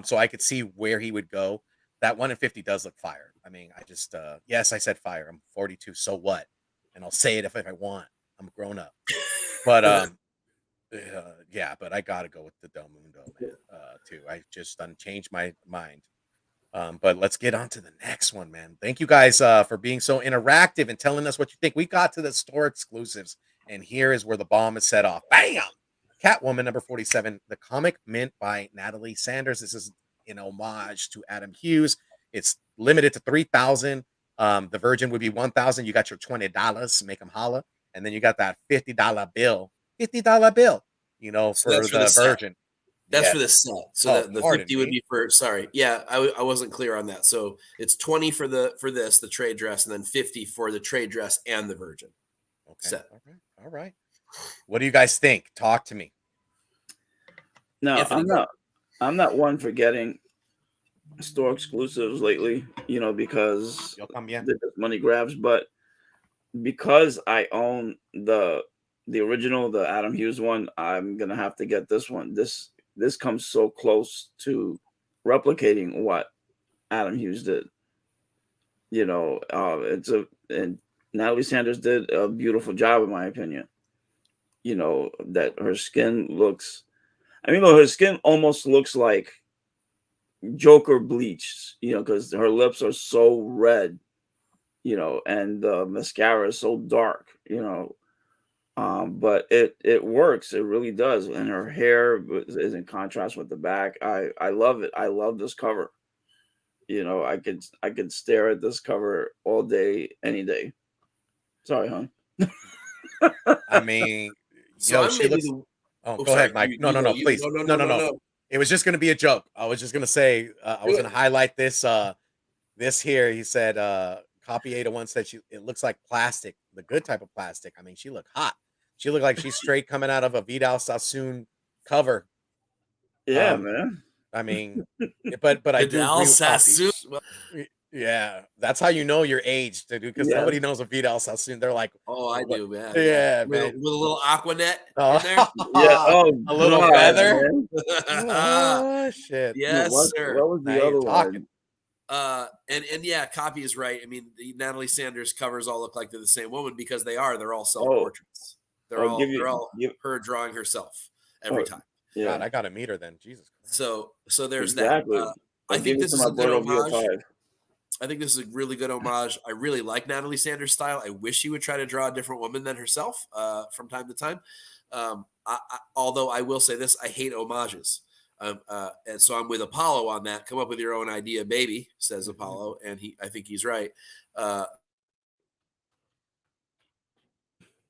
So I could see where he would go. That 1 in 50 does look fire. I mean, I just yes, I said fire. I'm 42. So what? And I'll say it if I want. I'm grown up. But yeah, but I gotta go with the Delamundo, man. Too. I just changed my mind. But let's get on to the next one, man. Thank you guys for being so interactive and telling us what you think. We got to the store exclusives, and here is where the bomb is set off. Bam! Catwoman number 47, the comic mint by Natalie Sanders. This is an homage to Adam Hughes. It's limited to 3,000. The Virgin would be 1,000. You got your $20, make them holla, and then you got that $50 bill, $50 bill. You know, So for that's for the the set. Virgin. That's Yeah. for the set. So Oh, the pardon 50 would me. be for, sorry. Yeah, I wasn't clear on that. So it's 20 for this, the trade dress, and then 50 for the trade dress and the Virgin Okay. set. All right. What do you guys think? Talk to me. No, Anthony, I'm not one for getting store exclusives lately, because Yo también. they're just money grabs. But because I own the original, the Adam Hughes one, I'm gonna have to get this one. This comes so close to replicating what Adam Hughes did. And Natalie Sanders did a beautiful job, in my opinion. That her skin looks. I mean, her skin almost looks like Joker bleached. Because her lips are so red. And the mascara is so dark. But it works. It really does. And her hair is in contrast with the back. I love it. I love this cover. I could stare at this cover all day, any day. Sorry, hon. I mean, So yo, I'm she maybe looks. the. Oh, Oh, go sorry. ahead, Mike. You No, go. You please. go. No. It was just gonna be a joke. I was just gonna say I was Do gonna it. highlight this. This here. He said. Copy 801 said it looks like plastic, the good type of plastic. I mean, she looked hot. She looked like she's straight coming out of a Vidal Sassoon cover. Yeah, man. I mean, but I do Vidal agree with Copy. Sassoon. Yeah, that's how you know you're aged, dude. Because Yeah. nobody knows a Vidal Sassoon. They're like, Oh, I what? do, man. Yeah, With man. a little Aquanet Oh, in there. Yeah. Oh, a little God, feather. man. Oh shit! Yes, What sir. was Now the you're other talking. one? And yeah, Copy is right. I mean, the Natalie Sanders covers all look like they're the same woman because they are. They're all self portraits. They're I'll give all you. her drawing herself every Oh, time. God, yeah. I gotta meet her then. Jesus Christ. So there's Exactly. that. I I'll give think you this to is my a good Bordeaux homage. VO5. I think this is a really good homage. I really like Natalie Sanders' style. I wish she would try to draw a different woman than herself from time to time. Although I will say this, I hate homages. And so I'm with Apollo on that. Come up with your own idea, baby, says Apollo. And I think he's right.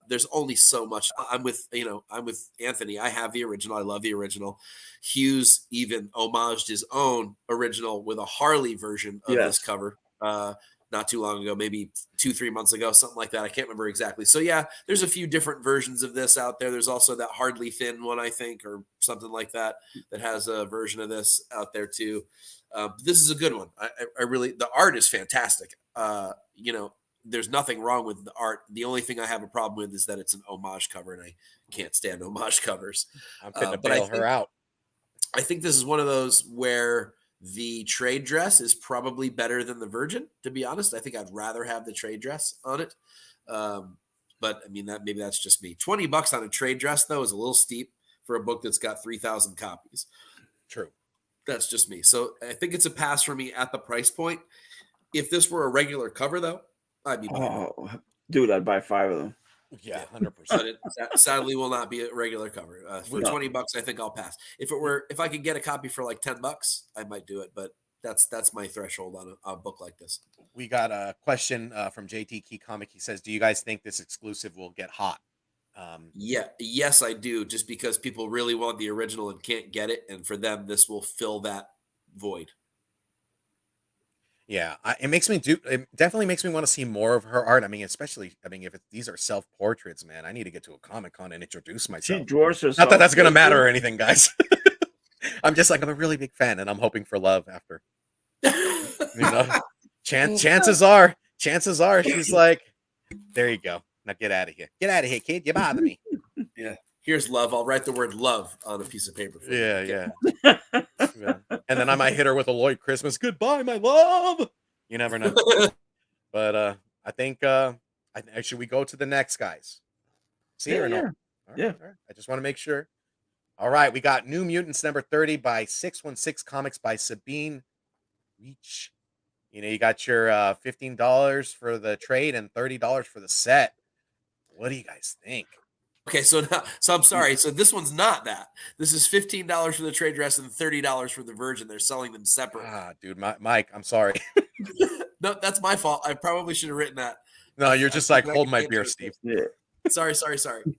There's only so much. I'm with Anthony. I have the original. I love the original. Hughes even homaged his own original with a Harley version of this cover not too long ago, maybe 2-3 months ago, something like that. I can't remember exactly. So yeah, there's a few different versions of this out there. There's also that Hardly Thin one, I think, or something like that has a version of this out there too. This is a good one. I really, the art is fantastic. There's nothing wrong with the art. The only thing I have a problem with is that it's an homage cover, and I can't stand homage covers. I'm finna bail her out. I think this is one of those where The trade dress is probably better than the Virgin, to be honest. I think I'd rather have the trade dress on it. But I mean, that maybe that's just me. $20 on a trade dress, though, is a little steep for a book that's got 3,000 copies. True. That's just me. So I think it's a pass for me at the price point. If this were a regular cover, though, I'd be buying it. Oh, dude, I'd buy 5 of them. Yeah, 100%. But it sadly will not be a regular cover. For $20, I think I'll pass. If I could get a copy for like $10, I might do it. But that's my threshold on a book like this. We got a question from JT Key Comic. He says, "Do you guys think this exclusive will get hot?" Yes, I do. Just because people really want the original and can't get it, and for them, this will fill that void. Yeah, it definitely makes me want to see more of her art. I mean, especially, if these are self-portraits, man, I need to get to a Comic-Con and introduce She myself. draws herself. Not that that's going to matter or anything, guys. I'm a really big fan and I'm hoping for love after. Chances are she's like, there you go. Now get out of here. Get out of here, kid. You bother me. Yeah. Here's love. I'll write the word love on a piece of paper. For you. Yeah. And then I might hit her with a Lloyd Christmas. Goodbye, my love. You never know. But I think should we go to the next, guys? See or no? Yeah. All right. I just want to make sure. All right, we got New Mutants number 30 by 616 Comics by Sabine Reach. You got your $15 for the trade and $30 for the set. What do you guys think? Okay, so I'm sorry. So this one's not that. This is $15 for the trade dress and $30 for the Virgin. They're selling them separate. Dude, Mike, I'm sorry. No, that's my fault. I probably should have written that. No, you're just like, hold my beer, Steve. Yeah. Sorry.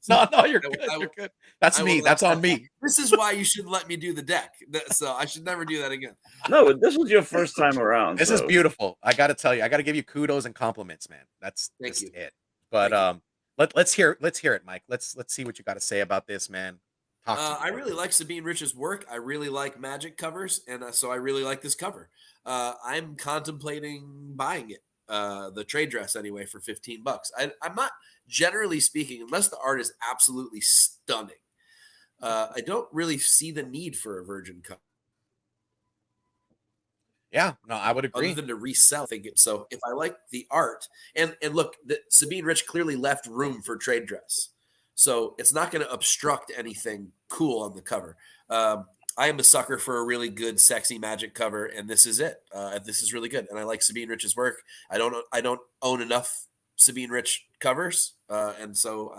No, you're good. You're good. That's me. That's on me. This is why you shouldn't let me do the deck. So I should never do that again. No, this was your first time around. This is beautiful. I got to tell you, I got to give you kudos and compliments, man. That's Thank you. it. But let's hear it, Mike. Let's see what you got to say about this, man. I really like Sabine Rich's work. I really like Magic covers, and so I really like this cover. I'm contemplating buying it, the trade dress anyway, for $15. I'm not, generally speaking, unless the art is absolutely stunning, I don't really see the need for a Virgin cover. Yeah, no, I would agree. Other than to resell, so if I like the art, and look, Sabine Rich clearly left room for trade dress, so it's not going to obstruct anything cool on the cover. I am a sucker for a really good, sexy Magic cover, and this is it. This is really good, and I like Sabine Rich's work. I don't own enough Sabine Rich covers, and so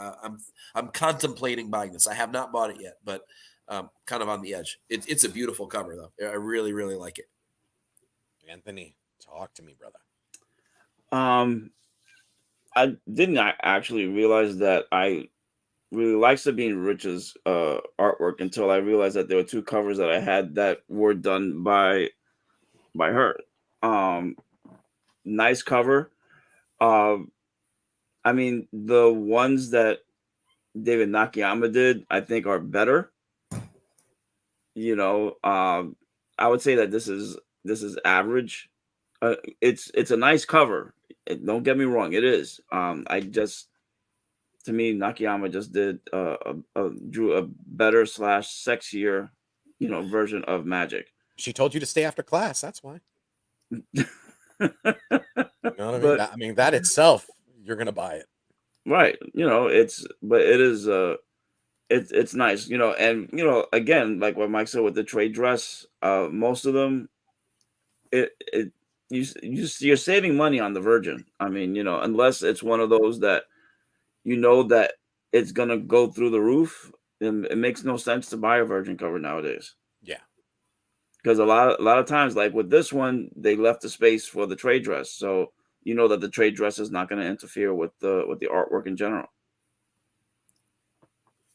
I'm contemplating buying this. I have not bought it yet, but kind of on the edge. It's a beautiful cover, though. I really, really like it. Anthony, talk to me, brother. I didn't actually realize that I really like Sabine Rich's artwork until I realized that there were 2 covers that I had that were done by her. Nice cover. I mean, the ones that David Nakayama did, I think, are better. I would say that this is average. It's a nice cover. Don't get me wrong, it is. To me, Nakayama just drew a better / sexier, version of Magic. She told you to stay after class. That's why. You know what I mean? But, that itself, you're gonna buy it, right? It's nice, and again, like what Mike said with the trade dress, most of them, you're saving money on the Virgin. I mean, unless it's one of those that that it's gonna go through the roof, and it makes no sense to buy a Virgin cover nowadays. Yeah, because a lot of times, like with this one, they left the space for the trade dress, so that the trade dress is not going to interfere with the artwork in general.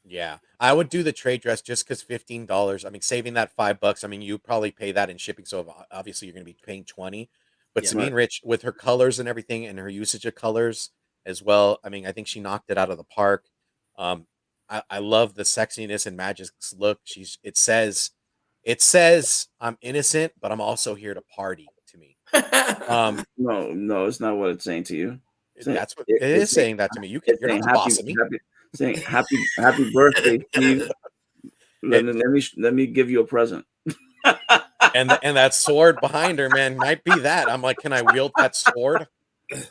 Yeah, I would do the trade dress just because $15. I mean, saving that $5. I mean, you probably pay that in shipping, so obviously you're going to be paying 20. But Yeah, Sabine Rich, with her colors and everything, and her usage of colors as well, I mean, I think she knocked it out of the park. I love the sexiness and Magic's look. It says, I'm innocent, but I'm also here to party. To me, no, it's not what it's saying to you. That's what it is saying that to me. You're not the boss of me. Saying happy birthday, Steve. Let me give you a present. and that sword behind her, man, might be that. I'm like, can I wield that sword?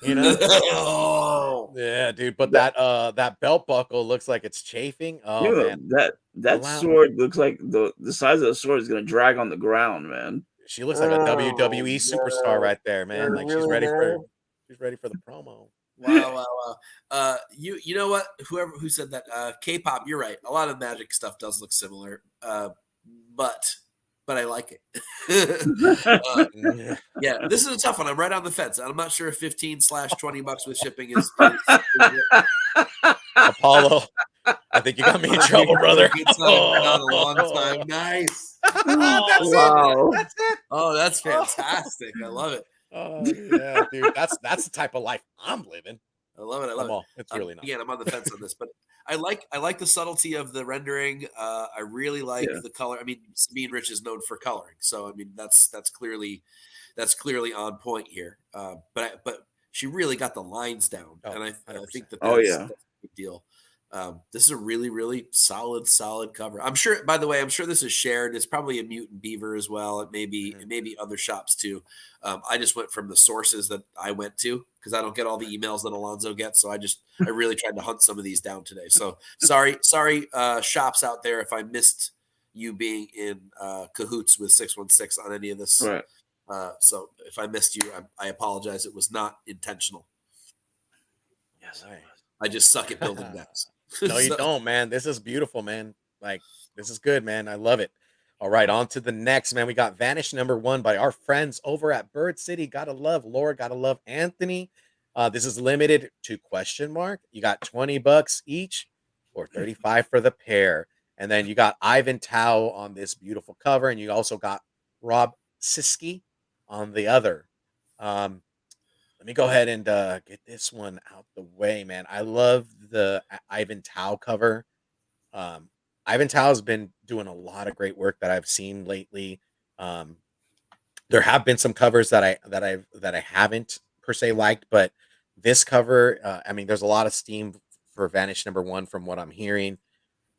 You know? Oh, Yeah, dude. But That that belt buckle looks like it's chafing. you Oh know man, that allow. sword looks like the size of the sword is gonna drag on the ground, man. She looks like a oh WWE superstar no, right there, man. they're Like really there. she's ready for the promo. Wow, wow, wow. You know what? Who said that? K-pop. You're right. A lot of magic stuff does look similar. But I like it. Yeah. Yeah, this is a tough one. I'm right on the fence. I'm not sure if 15/$20 with shipping Apollo, I think you got me in Here trouble, we go. brother. Good time, not a long time. Nice. That's it. Wow. That's it. Oh, that's Oh. fantastic. I love it. Oh yeah, dude. That's the type of life I'm living. I love it. I love I'm it. all. It's really not. Again, I'm on the fence on this, but I like the subtlety of the rendering. I really like Yeah. the color. I mean, Sabine Rich is known for coloring, so I mean that's clearly on point here. But she really got the lines down, Oh, and I 100%. think that Oh yeah. that's a big deal. This is a really really solid cover. I'm sure. By the way, I'm sure this is shared. It's probably a Mutant Beaver as well. Mhm. It may be other shops too. I just went from the sources that I went to because I don't get all the emails that Alonzo gets. So I really tried to hunt some of these down today. So sorry, shops out there if I missed you being in cahoots with 616 on any of this. Right. So if I missed you, I apologize. It was not intentional. Yes. Right. I just suck at building decks. No, you So- don't, man. This is beautiful, man. Like, this is good, man. I love it. All right, on to the next, man. We got Vanish #1 by our friends over at Bird City. Gotta love Laura, gotta love Anthony. This is limited to question mark. You got $20 each or 35 for the pair. And then you got Ivan Tao on this beautiful cover, and you also got Rob Siski on the other. Um, Let me go ahead and get this one out the way, man. I love the Ivan Tao cover. Um, Ivan Tao has been doing a lot of great work that I've seen lately. Um, there have been some covers that I haven't per se liked, but this cover, I mean, there's a lot of steam for Vanish #1 from what I'm hearing,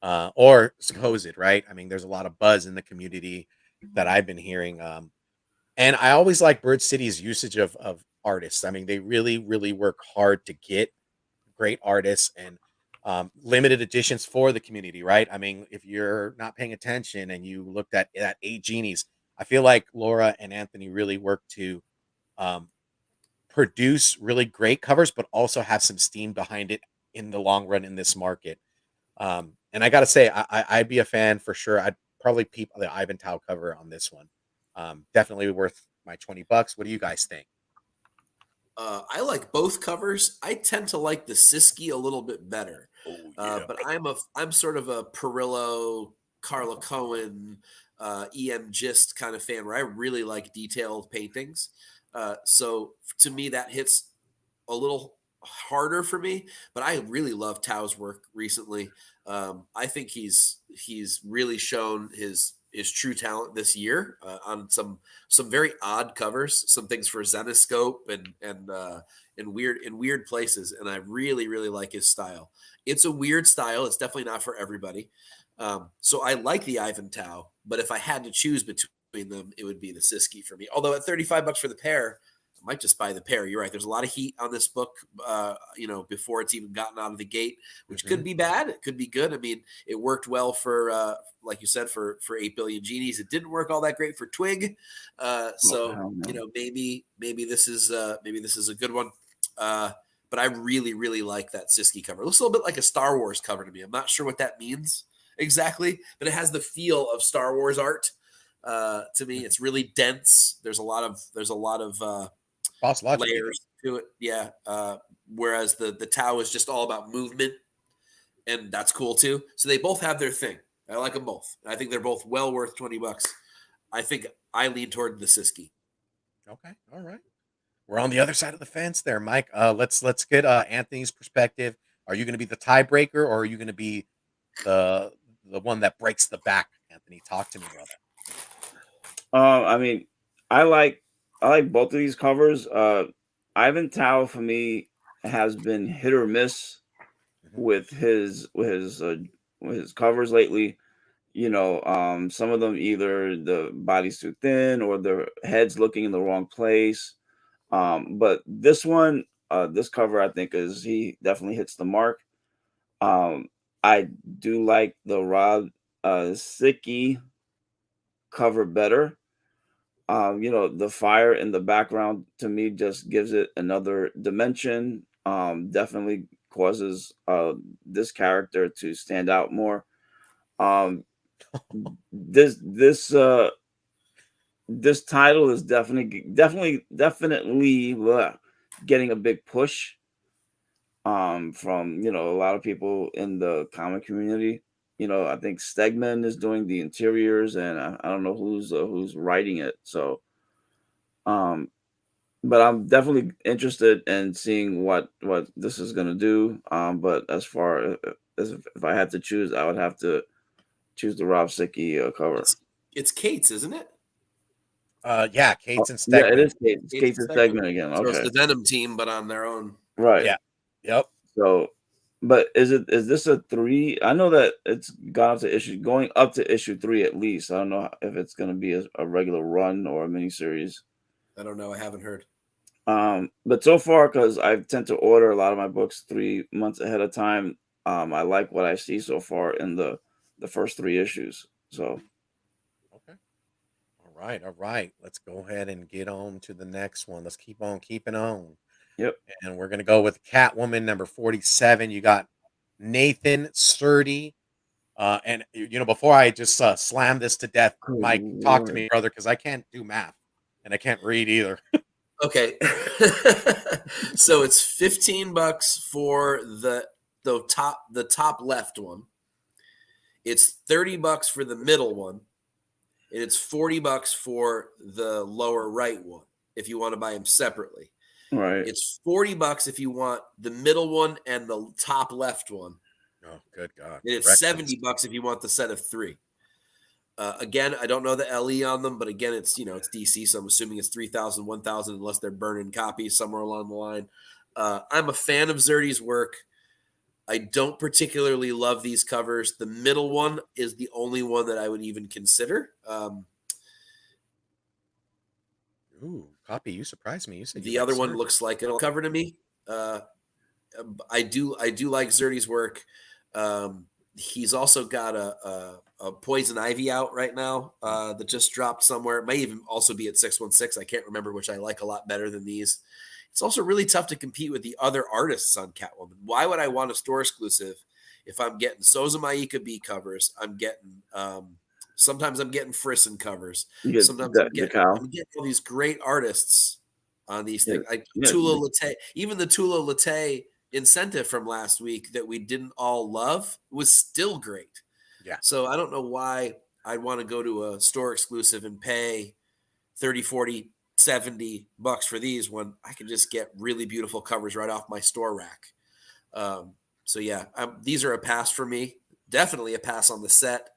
or supposed, right? I mean, there's a lot of buzz in the community that I've been hearing. And I always like Bird City's usage of artists. I mean, they really, really work hard to get great artists and limited editions for the community, right? I mean, if you're not paying attention and you looked at 8 Genies, I feel like Laura and Anthony really work to um, produce really great covers, but also have some steam behind it in the long run in this market. And I gotta say, I'd be a fan for sure. I'd probably peep the Ivan Tao cover on this one. Definitely worth my $20. What do you guys think? I like both covers. I tend to like the Siski a little bit better, Oh yeah. but I'm sort of a Perillo, Carla Cohen, EM Gist kind of fan where I really like detailed paintings. So to me, that hits a little harder for me. But I really love Tao's work recently. I think he's really shown his true talent this year on some very odd covers, some things for Zenoscope and weird places. And I really really like his style. It's a weird style. It's definitely not for everybody. So I like the Ivan Tao, but if I had to choose between them, it would be the Siski for me. Although at $35 for the pair, I might just buy the pair. You're right. There's a lot of heat on this book, before it's even gotten out of the gate, which could be bad. It could be good. I mean, it worked well for, like you said, for 8 billion genies. It didn't work all that great for Twig. So maybe this is a good one. But I really really like that Siski cover. It looks a little bit like a Star Wars cover to me. I'm not sure what that means exactly, but it has the feel of Star Wars art. To me, it's really dense. There's a lot of Boss Logic. layers to it. Yeah. Whereas the Tau is just all about movement, and that's cool too. So they both have their thing. I like them both. I think they're both well worth $20. I think I lean toward the Siski. Okay. All right. We're on the other side of the fence there, Mike. Let's get Anthony's perspective. Are you going to be the tiebreaker, or are you going to be the one that breaks the back? Anthony, talk to me, brother. I mean, I like both of these covers. Ivan Tao for me has been hit or miss with his covers lately. Some of them either the body's too thin or their heads looking in the wrong place. But this one, this cover, I think is he definitely hits the mark. Um, I do like the Rob Sicky cover better. The fire in the background to me just gives it another dimension. Definitely causes this character to stand out more. Um, this title is definitely getting a big push from a lot of people in the comic community. I think Stegman is doing the interiors, and I don't know who's writing it. So, but I'm definitely interested in seeing what this is gonna do. But as far as if I had to choose, I would have to choose the Rob Sicky cover. It's Kate's, isn't it? Yeah, Cates and Yeah, it Stegman. is Kate. It's Kate's Kate's Stegman again. So it's Okay, the Venom team, but on their own. right. Yeah. Yep. So, but is this a 3? I know that it's going up to issue 3 at least. I don't know if it's going to be a regular run or a miniseries. I don't know. I haven't heard. But so far, because I tend to order a lot of my books 3 months ahead of time, I like what I see so far in the first 3 issues. So, Okay. All right. Let's go ahead and get on to the next one. Let's keep on keeping on. yep. And we're gonna go with Catwoman number 47. You got Nathan Sturdy. And before I just slam this to death, Good Mike, talk to Lord. me, brother, because I can't do math and I can't read either. Okay. So it's $15 for the top left one. It's $30 for the middle one, and it's $40 for the lower right one if you want to buy them separately. Right. It's $40 if you want the middle one and the top left one. Oh, good God. And it's Corrections. $70 if you want the set of 3. Again, I don't know the LE on them, but again, it's it's DC, so I'm assuming it's 3,000, 1,000, unless they're burning copies somewhere along the line. I'm a fan of Zerdy's work. I don't particularly love these covers. The middle one is the only one that I would even consider. Ooh, Poppy, you surprised me. You said you The like other one Surge. looks like it'll cover to me. I do like Zerdy's work. He's also got a Poison Ivy out right now that just dropped somewhere. It may even also be at 616. I can't remember, which I like a lot better than these. It's also really tough to compete with the other artists on Catwoman. Why would I want a store exclusive if I'm getting Souza Maika B covers? I'm getting sometimes I'm getting Frisson covers. You get Sometimes I'm getting Decal. all these great artists on these Yeah. things. Like Yeah. Tula Latte, even the Tula Latte incentive from last week that we didn't all love was still great. Yeah. So I don't know why I'd want to go to a store exclusive and pay 30, 40, $70 for these when I can just get really beautiful covers right off my store rack. So yeah, these are a pass for me. Definitely a pass on the set.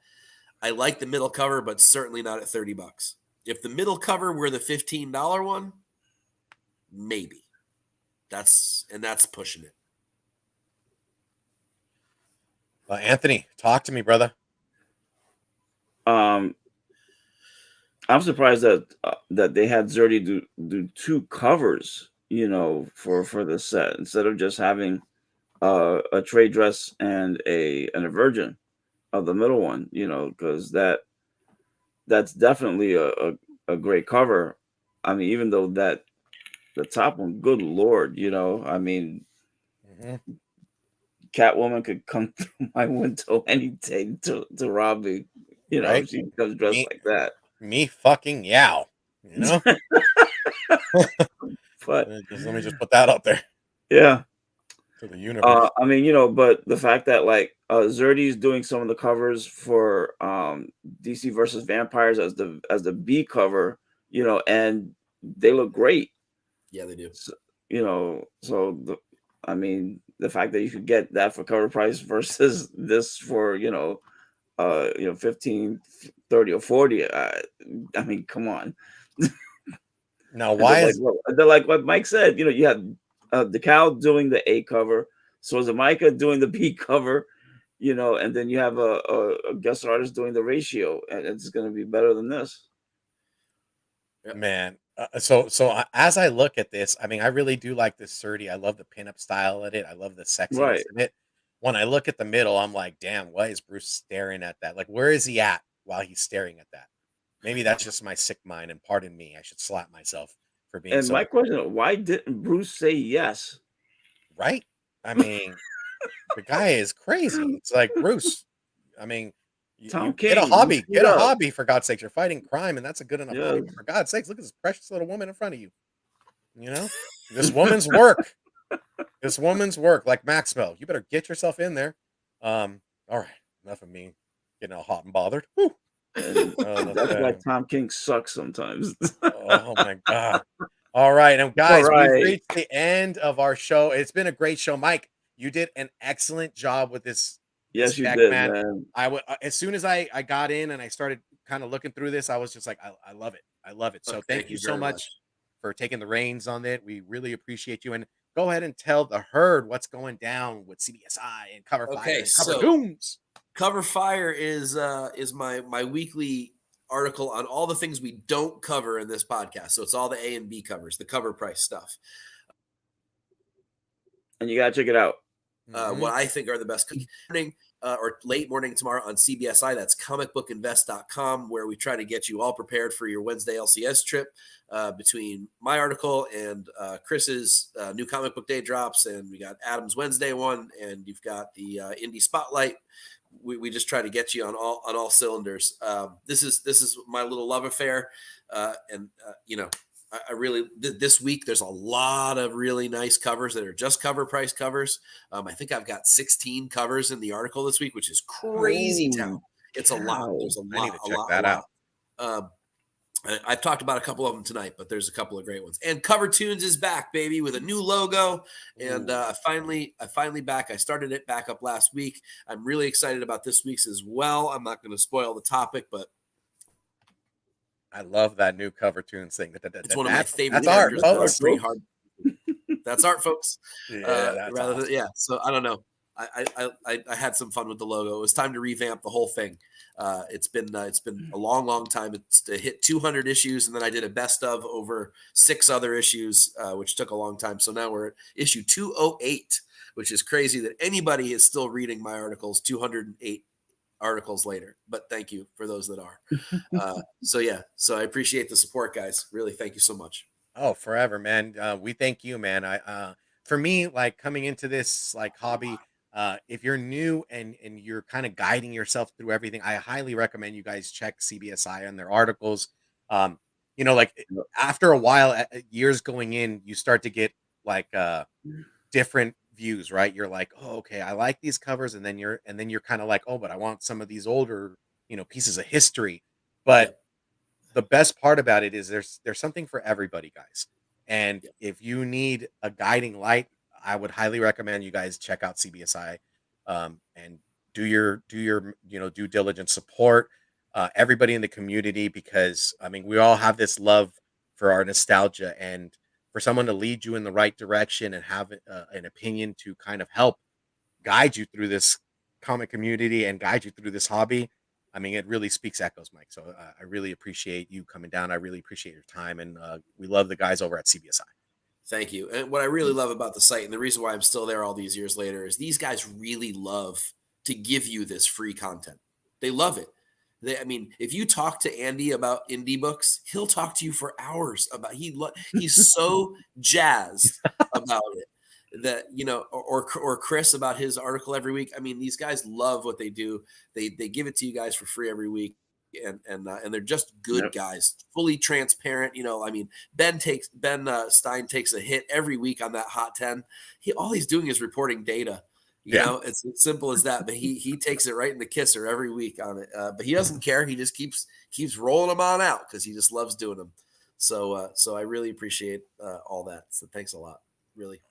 I like the middle cover, but certainly not at $30. If the middle cover were the $15 one, maybe. That's pushing it. Anthony, talk to me, brother. I'm surprised that they had Zerdy do 2 covers, for the set instead of just having a trade dress and a virgin of the middle one, because that's definitely a great cover. I mean, even though that the top one, good Lord, I mean, Catwoman could come through my window any day to rob me, Right? if she comes dressed like that. Me fucking yow. But Let me just put that out there yeah. to the universe. I mean, but the fact that like Zerdy's doing some of the covers for DC versus Vampires as the B cover, and they look great. Yeah, they do. So, I mean, the fact that you could get that for cover price versus this for 15, 30, or 40. I mean, come on. Now, why is they're like what Mike said? You had Decal doing the A cover, Souza Micah doing the B cover, and then you have a guest artist doing the ratio, and it's going to be better than this. Yep. Man, as I look at this, I mean, I really do like this 30. I love the pinup style of it. I love the sexiness Right. of it. When I look at the middle, I'm like, damn, why is Bruce staring at that? Like, where is he at while he's staring at that? Maybe that's just my sick mind, and pardon me, I should slap myself for being And so my question, why didn't Bruce say yes? right. I mean, the guy is crazy. It's like, Bruce, I mean, you Tom King, you screwed get a up. hobby for God's sakes. You're fighting crime, and that's a good enough hobby. Yes. But for God's sakes, look at this precious little woman in front of you. You know, this woman's work. This woman's work, like Maxwell. You better get yourself in there. All right, enough of me getting all hot and bothered. Whew. And that's why Okay. Tom King sucks sometimes. Oh my god. All right, and All guys, we've right. reached the end of our show. It's been a great show, Mike. You did an excellent job with this Yes, you deck, did, man. man. As soon as I got in and I started kind of looking through this, I was just like, I love it. I love it. So Look, thank thank you you so very much much. for taking the reins on it. We really appreciate you. And go ahead and tell the herd what's going down with CBSI and Cover Fire Okay, and Cover so Tunes. Cover Fire is my weekly article on all the things we don't cover in this podcast. So it's all the A and B covers, the cover price stuff. And you gotta check it out. What I think are the best morning or late morning tomorrow on CBSI. That's comicbookinvest.com, where we try to get you all prepared for your Wednesday LCS trip between my article and Chris's new comic book day drops. And we got Adam's Wednesday one, and you've got the Indie Spotlight. We just try to get you on all cylinders. This is my little love affair. And I really this week there's a lot of really nice covers that are just cover price covers. I think I've got 16 covers in the article this week, which is crazy town. Holy It's a lot. cow. There's a I need lot, to a check lot, that a out. lot. I've talked about a couple of them tonight, but there's a couple of great ones. And Cover Tunes is back, baby, with a new logo. And I finally back. I started it back up last week. I'm really excited about this week's as well. I'm not going to spoil the topic, but I love that new Cover Tunes thing. it's one of my favorite That's art, characters. folks. Pretty hard. That's art, folks. Yeah, that's awesome. So I don't know. I had some fun with the logo. It was time to revamp the whole thing. It's been a long time. It's to hit 200 issues, and then I did a best of over 6 other issues, which took a long time. So now we're at issue 208, which is crazy that anybody is still reading my articles 208 articles later. But thank you for those that are. So I appreciate the support, guys. Really, thank you so much. Oh, forever, man. We thank you, man. For me, like coming into this like hobby, if you're new and you're kind of guiding yourself through everything, I highly recommend you guys check CBSI on their articles. Um, like after a while, years going in, you start to get like different views, right? You're like, oh, okay, I like these covers, and then you're kind of like, oh, but I want some of these older, pieces of history. But Yep. the best part about it is there's something for everybody, guys. And Yep. if you need a guiding light, I would highly recommend you guys check out CBSI, and do your due diligence, support everybody in the community, because I mean we all have this love for our nostalgia, and for someone to lead you in the right direction and have an opinion to kind of help guide you through this comic community and guide you through this hobby. I mean, it really speaks echoes, Mike. So I really appreciate you coming down. I really appreciate your time, and we love the guys over at CBSI. Thank you. And what I really love about the site, and the reason why I'm still there all these years later, is these guys really love to give you this free content. They love it. I mean, if you talk to Andy about indie books, he'll talk to you for hours about. He's so jazzed about it that or Chris about his article every week. I mean, these guys love what they do. They give it to you guys for free every week. And they're just good Yep. guys, fully transparent. I mean, Ben Stein takes a hit every week on that hot 10. All he's doing is reporting data. Yeah. It's as simple as that. But he takes it right in the kisser every week on it. But he doesn't care. He just keeps rolling them on out because he just loves doing them. So I really appreciate all that. So thanks a lot. Really.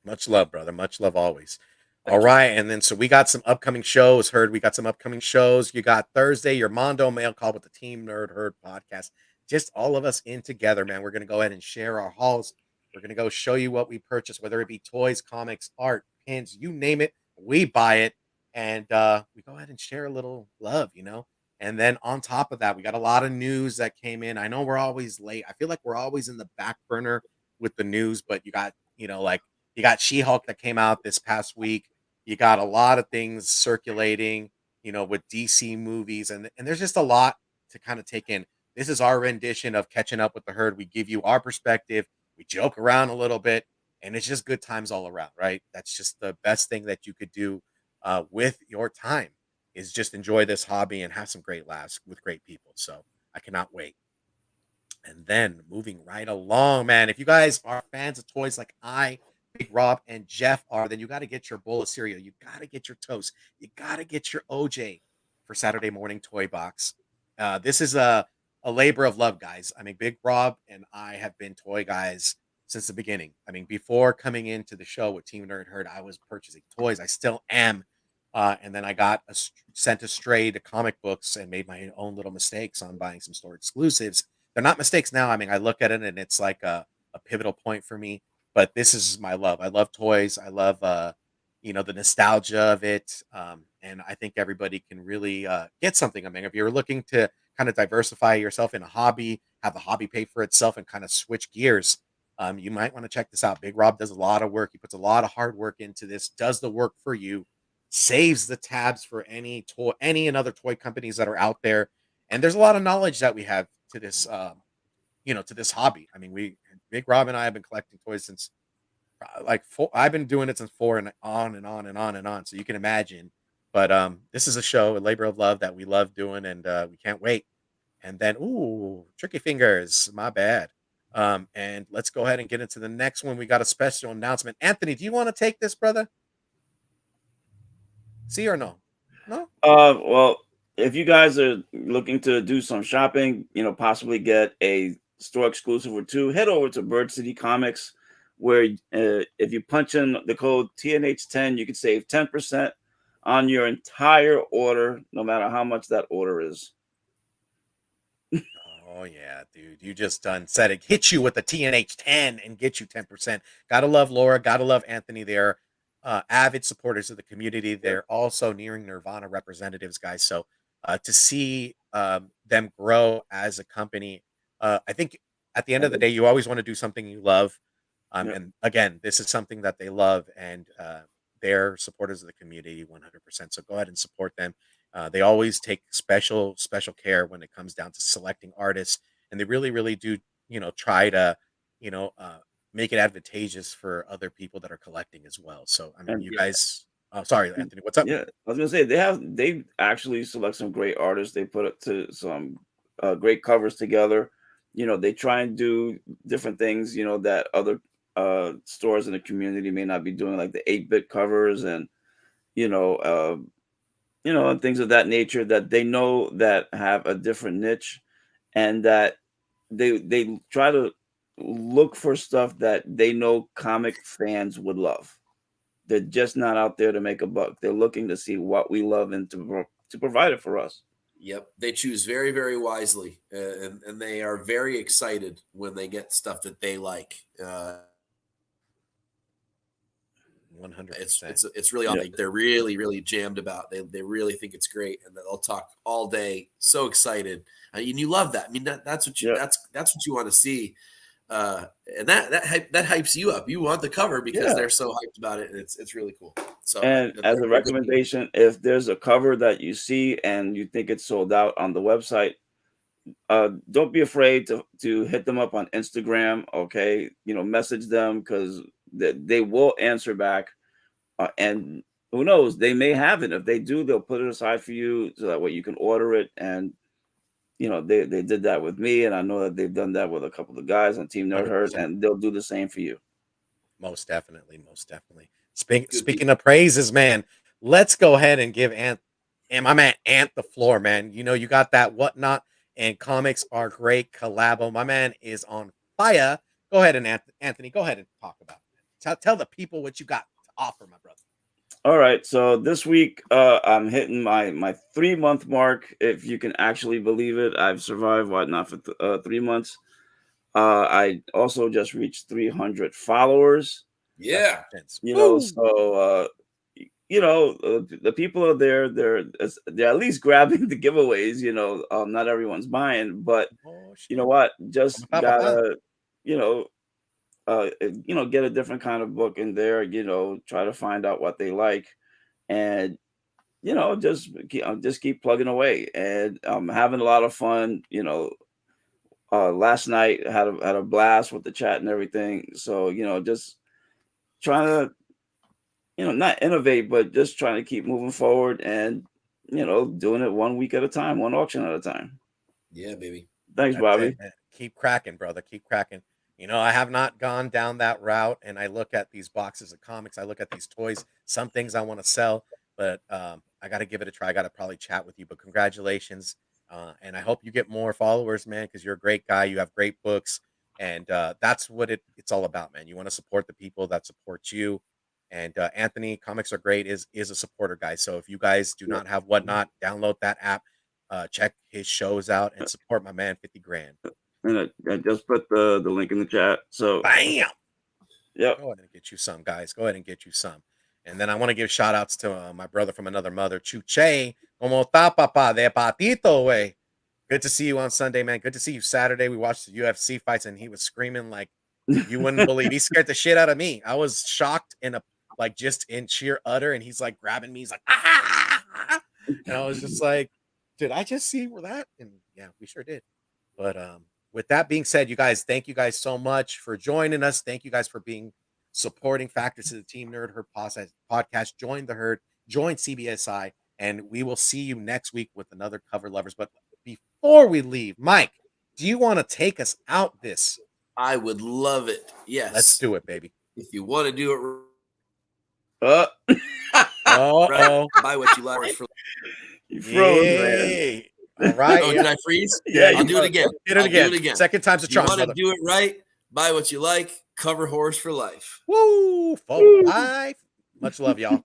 Much love, brother. Much love always. All right. And then so we got some upcoming shows. We got some upcoming shows. You got Thursday, your Mondo Mail Call with the Team Nerd Herd podcast. Just all of us in together, man. We're going to go ahead and share our hauls. We're going to go show you what we purchased, whether it be toys, comics, art, pins, you name it. We buy it. and we go ahead and share a little love, you know. And then on top of that, we got a lot of news that came in. I know we're always late. I feel like we're always in the back burner with the news, but you got, you know, like you got She-Hulk that came out this past week. You got a lot of things circulating, you know, with DC movies, and there's just a lot to kind of take in. This is our rendition of catching up with the herd. We give you our perspective. We joke around a little bit, and it's just good times all around, right? That's just the best thing that you could do with your time is just enjoy this hobby and have some great laughs with great people. So I cannot wait. And then moving right along, man. If you guys are fans of toys like Big Rob, and Jeff are, then you got to get your bowl of cereal. You got to get your toast. You got to get your OJ for Saturday morning toy box. This is a labor of love, guys. I mean, Big Rob and I have been toy guys since the beginning. I mean, before coming into the show with Team Nerd Herd, I was purchasing toys. I still am. And then I got sent astray to comic books and made my own little mistakes on buying some store exclusives. They're not mistakes now. I mean, I look at it and it's like a pivotal point for me. But this is my love. I love toys. I love you know, the nostalgia of it. And I think everybody can really get something. I mean, if you're looking to kind of diversify yourself in a hobby, have the hobby pay for itself, and kind of switch gears, you might want to check this out. Big Rob does a lot of work. He puts a lot of hard work into this. Does the work for you. Saves the tabs for any and other toy companies that are out there. And there's a lot of knowledge that we have to this, you know, to this hobby. I mean, Big Rob and I have been collecting toys since like four. I've been doing it since four, and on and on and on and on. So you can imagine. But this is a show, a labor of love that we love doing, and we can't wait. And then, ooh, tricky fingers, my bad. And let's go ahead and get into the next one. We got a special announcement. Anthony, do you want to take this, brother? See or no? No? Well, if you guys are looking to do some shopping, possibly get a store exclusive or two, head over to Bird City Comics, where if you punch in the code TNH10, you can save 10% on your entire order, no matter how much that order is. Oh yeah, dude. You just done said it. Hit you with the TNH 10 and get you 10%. Gotta love Laura, gotta love Anthony. They're avid supporters of the community. They're also nearing Nirvana representatives, guys. So to see them grow as a company, I think at the end of the day, you always want to do something you love. Yep. And again, this is something that they love, and they're supporters of the community 100%. So go ahead and support them. They always take special care when it comes down to selecting artists, and they really, really do, try to, you know, uh, make it advantageous for other people that are collecting as well. So, I mean, And you guys, oh, sorry, Anthony, what's up, man? yeah, I was gonna say they actually select some great artists. They put it to some great covers together. They try and do different things. That other stores in the community may not be doing, like the 8-bit covers and you know uh, and things of that nature that they know that have a different niche, and that they try to look for stuff that they know comic fans would love. They're just not out there to make a buck. They're looking to see what we love and to provide it for us. Yep, they choose very, very wisely, and they are very excited when they get stuff that they like. 100%. It's really on. Yeah. They're really, really jammed about. They really think it's great, and they'll talk all day. So excited, and you love that. I mean, that's what you Yeah. that's what you want to see, and that hypes you up. You want the cover because Yeah. they're so hyped about it, and it's really cool. So, And as a recommendation, if there's a cover that you see and you think it's sold out on the website, don't be afraid to hit them up on Instagram. Okay, message them, because they will answer back. And who knows, they may have it. If they do, they'll put it aside for you so that way you can order it. And they did that with me, and I know that they've done that with a couple of guys on Team Nerd Herd, 100%. and they'll do the same for you. Most definitely, most definitely. Speaking of praises, man, let's go ahead and give my man Ant the floor, man. You know, you got that whatnot, and comics are great collabo. My man is on fire. Go ahead and Anthony, go ahead and talk about it. Tell the people what you got to offer, my brother. All right, so this week I'm hitting my 3-month mark, if you can actually believe it. I've survived whatnot for 3 months. I also just reached 300 followers. yeah, Woo! So the people are there. They're at least grabbing the giveaways. Not everyone's buying, but Oh you know shit. what? Just Papa. gotta, you know, get a different kind of book in there. Try to find out what they like, and just keep plugging away. And I'm having a lot of fun. Last night had a blast with the chat and everything. So just trying to not innovate, but just trying to keep moving forward and doing it 1 week at a time, one auction at a time. Yeah, baby. Thanks, That's it, Bobby. man. Keep cracking, brother. Keep cracking. I have not gone down that route, and I look at these boxes of comics. I look at these toys. Some things I want to sell, but I got to give it a try. I got to probably chat with you. But congratulations, and I hope you get more followers, man, because you're a great guy. You have great books, and that's what it's all about, man. You want to support the people that support you. And Anthony, comics are great. Is a supporter, guys. So if you guys do not have Whatnot, download that app. Check his shows out and support my man 50 grand. And I just put the link in the chat. So Bam! yep. Go ahead and get you some, guys. Go ahead and get you some. And then I want to give shout outs to my brother from another mother, Chuche. Como ta, papa de patito, way. Good to see you on Sunday, man. Good to see you Saturday. We watched the UFC fights and he was screaming like you wouldn't believe. He scared the shit out of me. I was shocked just in sheer utter. And he's like grabbing me. He's like, ah! And I was just like, did I just see that? And yeah, we sure did. But with that being said, you guys, thank you guys so much for joining us. Thank you guys for being supporting factors to the Team Nerd Herd podcast. Join the herd, join CBSI, and we will see you next week with another Cover Lovers. But before we leave, Mike, do you want to take us out this? I would love it. Yes. Let's do it, baby. If you want to do it right, buy what you like. You froze, man. All right. Oh, did I freeze? Yeah, I'll do it again. Get it again. Second time's a charm. You want to do it right? Buy what you like. Cover horse for life. Woo! For life. Much love, y'all.